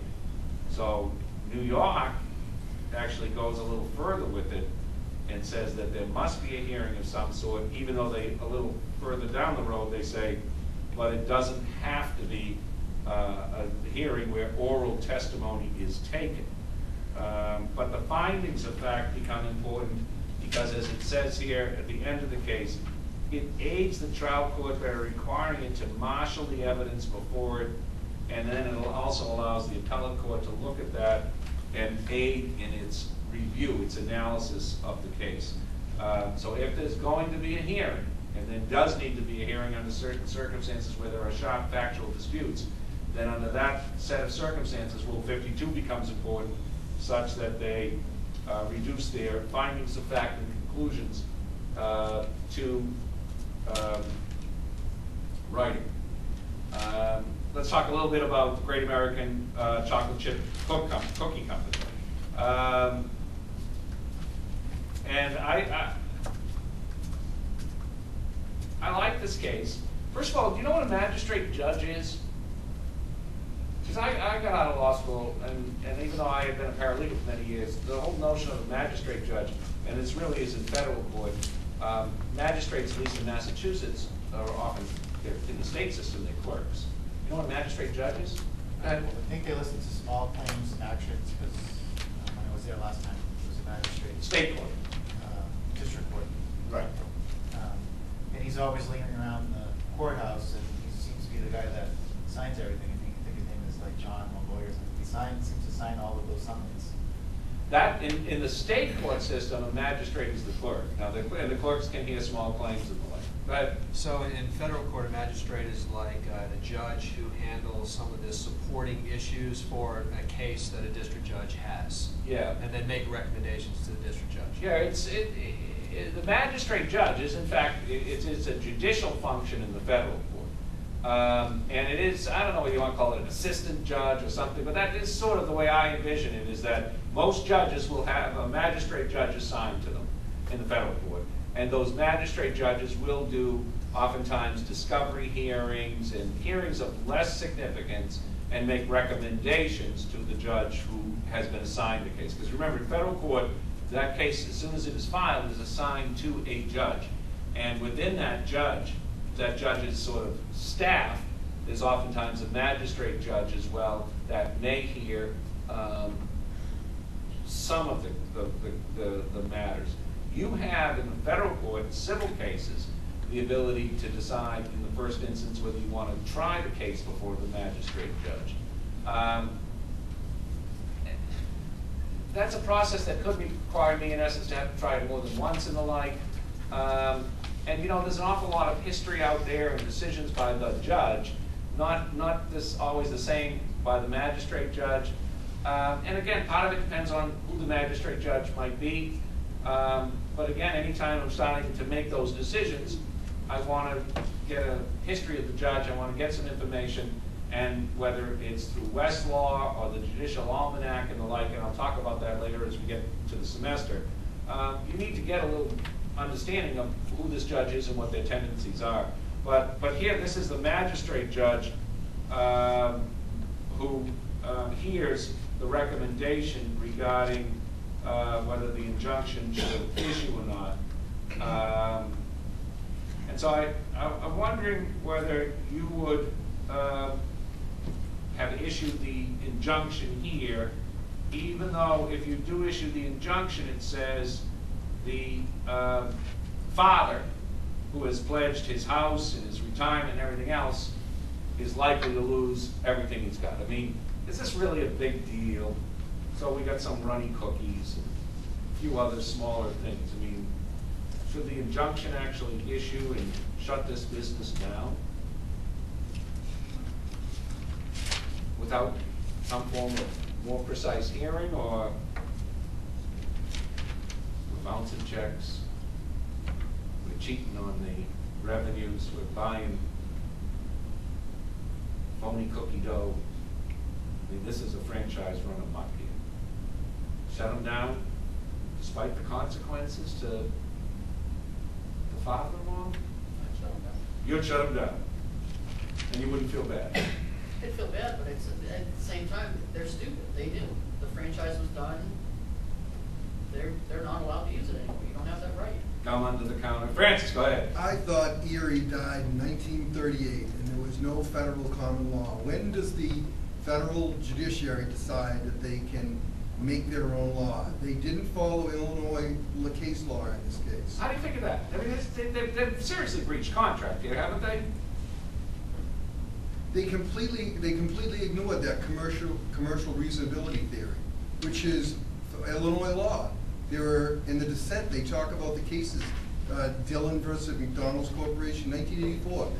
So New York actually goes a little further with it and says that there must be a hearing of some sort, even though a little further down the road they say, but it doesn't have to be a hearing where oral testimony is taken. But the findings of fact become important because, as it says here at the end of the case, it aids the trial court by requiring it to marshal the evidence before it, and then it also allows the appellate court to look at that and aid in its review, its analysis of the case. So if there's going to be a hearing, and there does need to be a hearing under certain circumstances where there are sharp factual disputes, then under that set of circumstances, Rule 52 becomes important, such that they reduce their findings of fact and conclusions to writing. Let's talk a little bit about the Great American Chocolate Chip Cookie Company. And I like this case. First of all, do you know what a magistrate judge is? Because I got out of law school, and even though I had been a paralegal for many years, the whole notion of a magistrate judge, and this really is in federal court, magistrates, at least in Massachusetts, are often, in the state system, they're clerks. You know what a magistrate judge is? I think they listen to small claims actions, because when I was there last time, it was a magistrate. State court. District court. Right. And he's always leaning around the courthouse, and he seems to be the guy that signs everything. I think his name is like John, a lawyer. He seems to sign all of those summonses. That, in the state court system, a magistrate is the clerk. Now, and the clerks can hear small claims and the like. But So in federal court, a magistrate is like the judge who handles some of the supporting issues for a case that a district judge has. yeah. And then make recommendations to the district judge. Yeah, the magistrate judge is, in fact, it's a judicial function in the federal court. And it is, I don't know whether you want to call it an assistant judge or something, but that is sort of the way I envision it, is that most judges will have a magistrate judge assigned to them in the federal court. And those magistrate judges will do oftentimes discovery hearings and hearings of less significance and make recommendations to the judge who has been assigned the case. Because remember, in federal court, that case, as soon as it is filed, is assigned to a judge. And within that judge's sort of staff, there's oftentimes a magistrate judge as well that may hear some of the matters. You have, in the federal court, civil cases, the ability to decide in the first instance whether you want to try the case before the magistrate judge. That's a process that could require me, in essence, to have to try it more than once and the like. And you know, there's an awful lot of history out there and decisions by the judge, not always the same by the magistrate judge. And again, part of it depends on who the magistrate judge might be. But again, anytime I'm starting to make those decisions, I want to get a history of the judge, I want to get some information, and whether it's through Westlaw or the Judicial Almanac and the like, and I'll talk about that later as we get to the semester, you need to get a little understanding of who this judge is and what their tendencies are. But here, this is the magistrate judge who hears the recommendation regarding whether the injunction should issue or not. And so I'm wondering whether you would have issued the injunction here, even though if you do issue the injunction, it says the father, who has pledged his house and his retirement and everything else, is likely to lose everything he's got. I mean, is this really a big deal? So we got some runny cookies, and a few other smaller things. I mean, should the injunction actually issue and shut this business down without some form of more precise hearing, or we're bouncing checks, we're cheating on the revenues, we're buying phony cookie dough? I mean, this is a franchise run amok here. Shut them down despite the consequences to the father-in-law? I'd shut them down. You'd shut them down, and you wouldn't feel bad. I'd feel bad, but it's, at the same time, they're stupid. They did. The franchise was done. They're not allowed to use it anymore. You don't have that right. Come under the counter. Francis, go ahead. I thought Erie died in 1938 and there was no federal common law. When does the federal judiciary decide that they can make their own law? They didn't follow Illinois case law in this case. How do you figure that? I mean, they've seriously breached contract here, haven't they? They completely ignored that commercial reasonability theory, which is Illinois law. There were, in the dissent, they talk about the cases, Dillon versus McDonald's Corporation, 1984.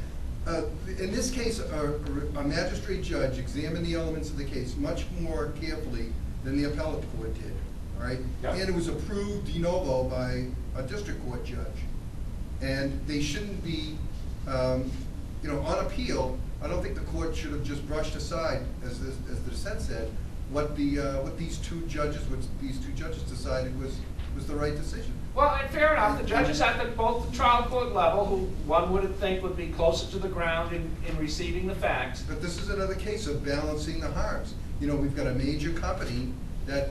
In this case, a magistrate judge examined the elements of the case much more carefully than the appellate court did, all right? Yep. And it was approved de novo by a district court judge. And they shouldn't be, you know, on appeal, I don't think the court should have just brushed aside, as the dissent said, what these two judges decided was the right decision. Well, and fair enough. The judges at both the trial court level, who one would think would be closer to the ground in receiving the facts. But this is another case of balancing the harms. You know, we've got a major company and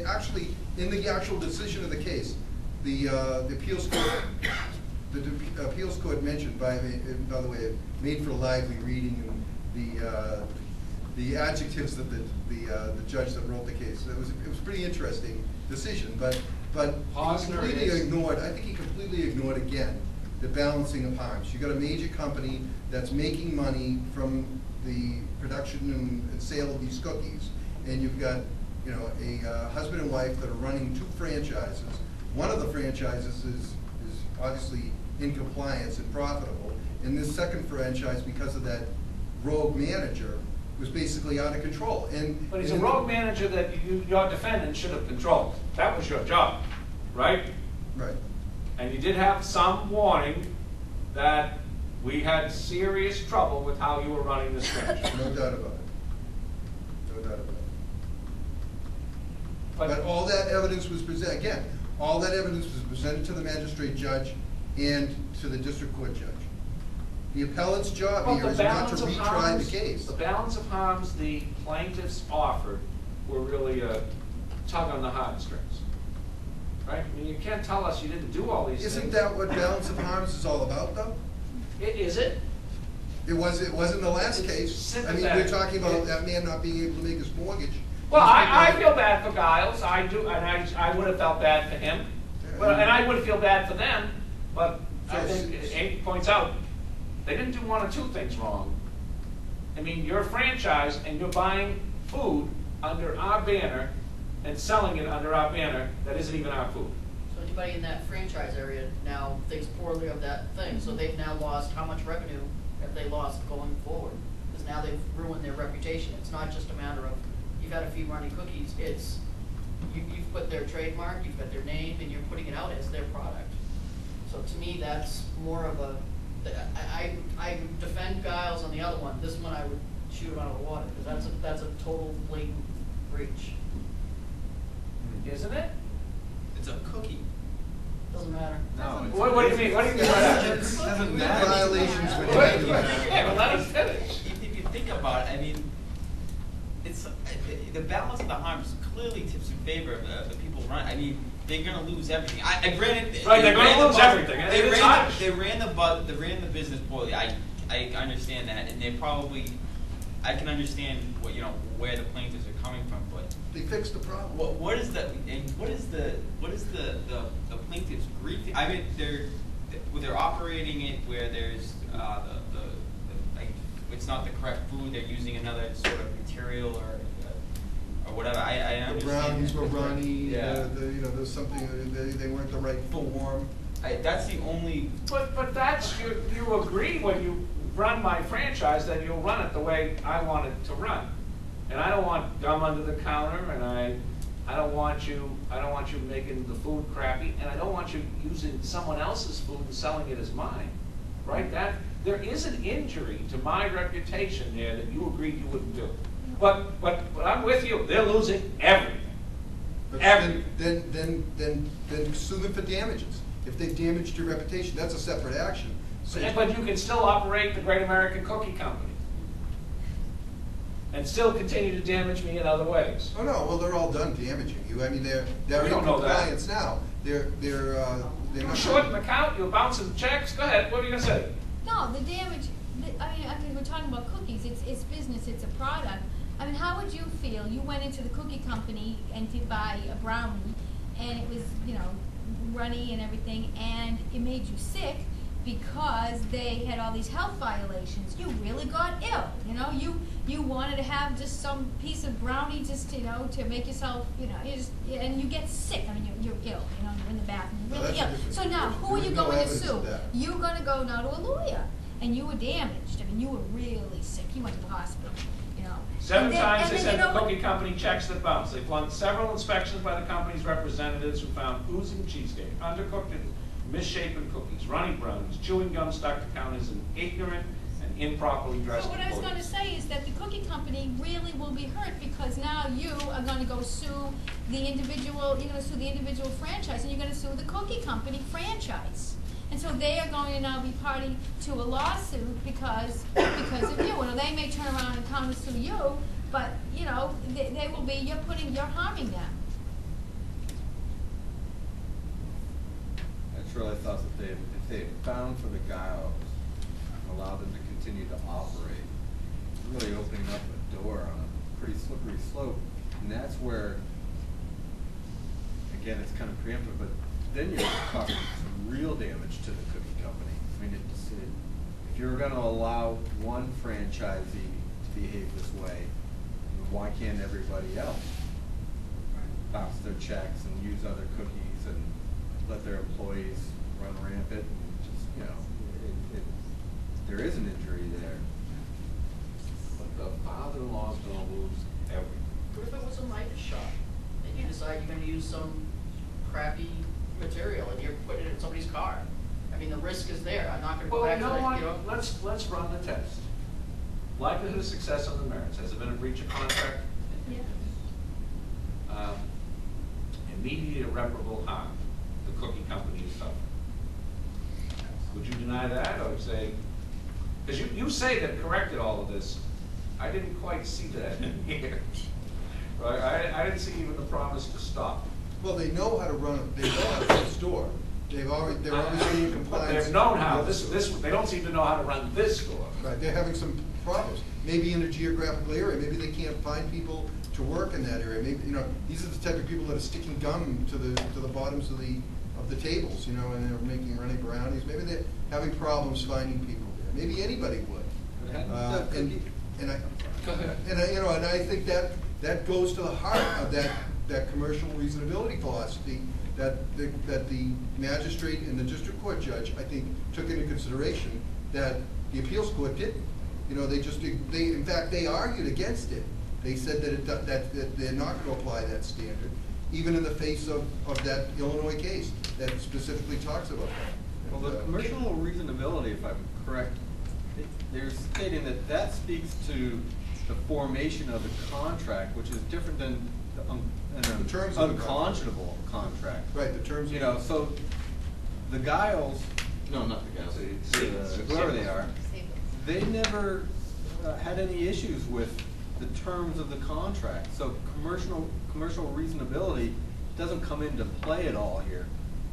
actually, in the actual decision of the case, the appeals court mentioned, by the way, made for lively reading, and the adjectives that the judge that wrote the case. It was a pretty interesting decision, but he completely ignored. I think he completely ignored again the balancing of harms. You got a major company that's making money from the production and sale of these cookies, and you've got, you know, a husband and wife that are running two franchises. One of the franchises is obviously in compliance and profitable, and this second franchise, because of that rogue manager, was basically out of control. But he's a rogue manager that your defendant should have controlled. That was your job, right? Right. And you did have some warning that we had serious trouble with how you were running this franchise. No doubt about it. No doubt about it. But all that evidence was presented, again, all that evidence was presented to the magistrate judge and to the district court judge. The appellate's job here is not to retry the case. The balance of harms the plaintiffs offered were really a tug on the heartstrings, right? I mean, you can't tell us you didn't do all these things. Isn't that what balance of harms is all about, though? Is it? It was in the last case. I mean, we're talking about that man not being able to make his mortgage. Well, I feel bad for Giles. I do, and I would have felt bad for him. But, and I would feel bad for them. But I think Hank points out, they didn't do one or two things wrong. I mean, you're a franchise and you're buying food under our banner and selling it under our banner that isn't even our food. So anybody in that franchise area now thinks poorly of that thing, so they've now lost, how much revenue have they lost going forward? Because now they've ruined their reputation. It's not just a matter of, you've had a few runny cookies, it's, you've put their trademark, you've got their name, and you're putting it out as their product. So to me, that's more of a, I defend Giles on the other one. This one I would shoot him out of the water, because that's a total blatant breach. Isn't it? It's a cookie. Doesn't matter. No, it's- What do you mean, what do you mean by that? It doesn't matter. Violations when you Wait, do wait, that. yeah, but let us finish. If you think about it, I mean, it's, the balance of the harms clearly tips in favor of the people run. I mean, they're gonna lose everything. I granted. Right, they they're gonna ran the lose bus- everything, and They it's ran, Irish. they ran the business poorly. I understand that, and they probably, I can understand what, where the plaintiffs are coming from, but They fixed the problem. what is the plaintiff's grief? I mean, they're operating it where there's like, it's not the correct food. They're using another sort of material or whatever. I The understand. brownies were runny, Yeah. there was something, they weren't the right form. That's the only. But that's, you agree when you run my franchise that you'll run it the way I want it to run. And I don't want gum under the counter, and I don't want you making the food crappy, and I don't want you using someone else's food and selling it as mine, right? There is an injury to my reputation there that you agreed you wouldn't do. But I'm with you, they're losing everything. But Everything. then sue them for damages. If they've damaged your reputation, that's a separate action. So, But you can still operate the Great American Cookie Company and still continue to damage me in other ways. oh no, well, they're all done damaging you. I mean, they're We in don't know that. compliance now. They're You not. short an account, you're bouncing checks, go ahead, what are you gonna say? No, the damage, I mean, we're talking about cookies, it's business, it's a product. I mean, how would you feel, you went into the cookie company and to buy a brownie, and it was, runny and everything, and it made you sick because they had all these health violations. You really got ill, you wanted to have just some piece of brownie just, to make yourself, and you get sick. I mean, you're ill, you're in the bathroom, you're Well, really that's a ill. different So now, situation. who are There you was no going to evidence sue? of that. You're gonna go now to a lawyer, and you were damaged. I mean, you were really sick. You went to the hospital, 7 And then- times and they then said you know the what? cookie company checks that bounce. They've won several inspections by the company's representatives who found oozing cheesecake, undercooked and misshapen cookies, runny brownies, chewing gum stuck to counters, and ignorant and improperly dressed So what I was employees. gonna say is that the cookie company really will be hurt because now you are gonna go sue the individual, you're gonna sue the individual franchise, and you're gonna sue the cookie company franchise. And so they are going to now be party to a lawsuit because of you. And they may turn around and counter sue you, but, they will be, you're harming them. I truly thought that if they had found for the guiles and allowed them to continue to operate, it's really opening up a door on a pretty slippery slope. And that's where, again, it's kind of preemptive, but then you're causing some real damage to the cookie company. I mean, if you're going to allow one franchisee to behave this way, why can't everybody else bounce their checks and use other cookies and let their employees run rampant and just, there is an injury there. But the father-in-law's gonna lose everything. What if it was a knife shop, and you decide you're gonna use some crappy material, and you're putting it in somebody's car? I mean, the risk is there. I'm not gonna go Well, back you to know that, what, let's run the test. Likelihood of success on the merits, has there been a breach of contract? Yeah. Immediate irreparable harm the cookie company is suffering. Would you deny that, or say, because you say that corrected all of this, I didn't quite see that in here. Right, I didn't see even the promise to stop. Well, they know how to they know how to run a store. They're always being in But compliance. they've known how, with they don't seem to know how to run this store. Right, they're having some problems. Maybe in a geographical area, maybe they can't find people to work in that area. Maybe, these are the type of people that are sticking gum to the bottoms of the tables, and they're making runny brownies. Maybe they're having problems finding people there. Maybe anybody would. And I think that goes to the heart of that commercial reasonability philosophy that the magistrate and the district court judge, I think, took into consideration that the appeals court didn't. In fact, they argued against it. They said that they're not going to apply that standard, even in the face of that Illinois case that specifically talks about that. Well, the commercial reasonability, if I'm correct, they're stating that speaks to the formation of the contract, which is different than The terms an of the unconscionable contract. Right, the terms of So the Giles, no, not the Giles, whoever they are, they never had any issues with the terms of the contract. So commercial reasonability doesn't come into play at all here.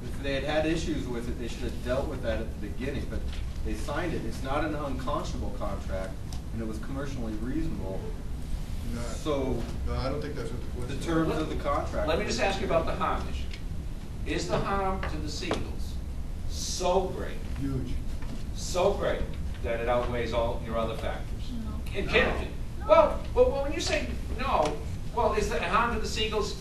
If they had had issues with it, they should have dealt with that at the beginning, but they signed it. It's not an unconscionable contract, and it was commercially reasonable. No, So, no, I don't think that's what the the. terms of the contract. Let me just ask you about the harm issue. Is the harm to the seagulls so great, Huge. so great, that it outweighs all your other factors? No. It can't be. Well, when you say no, well, is the harm to the seagulls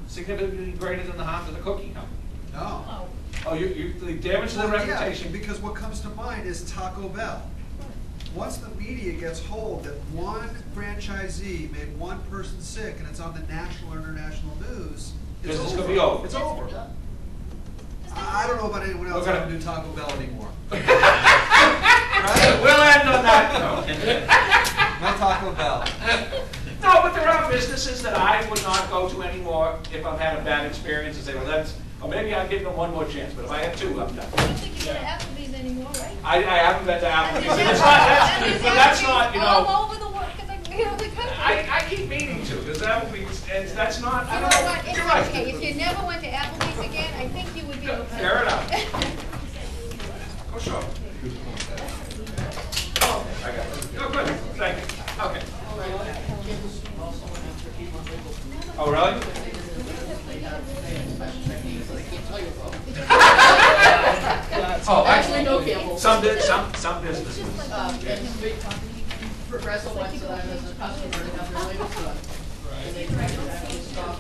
significantly greater than the harm to the cookie company? No. Oh. Oh, the damage to the Well, yeah, reputation. because what comes to mind is Taco Bell. Once the media gets hold that one franchisee made one person sick and it's on the national or international news, it's Business over. could be over. It's over. I don't know about anyone else Okay. that can do Taco Bell anymore. We'll end on that note. No Taco Bell. No, but there are businesses that I would not go to anymore if I've had a bad experience and say, well, or maybe I'll give them one more chance, but if I have two, I'm done. I don't think you go to Applebee's anymore, right? I haven't been to Applebee's, And and there's it's not, Applebee's but that's not, you know, all over the world, the country. I keep meaning to, because Applebee's, and that's not, I You don't know know, what, it's you're right. okay, if you never went to Applebee's again, I think you would be okay. Fair enough. Oh, sure. Oh, I got it. Oh, good, thank you, okay. Oh, really? Oh, Actually, no, Campbell. Some businesses. And big Progressive went to them as a customer to have their labels done. And they tried to actually stop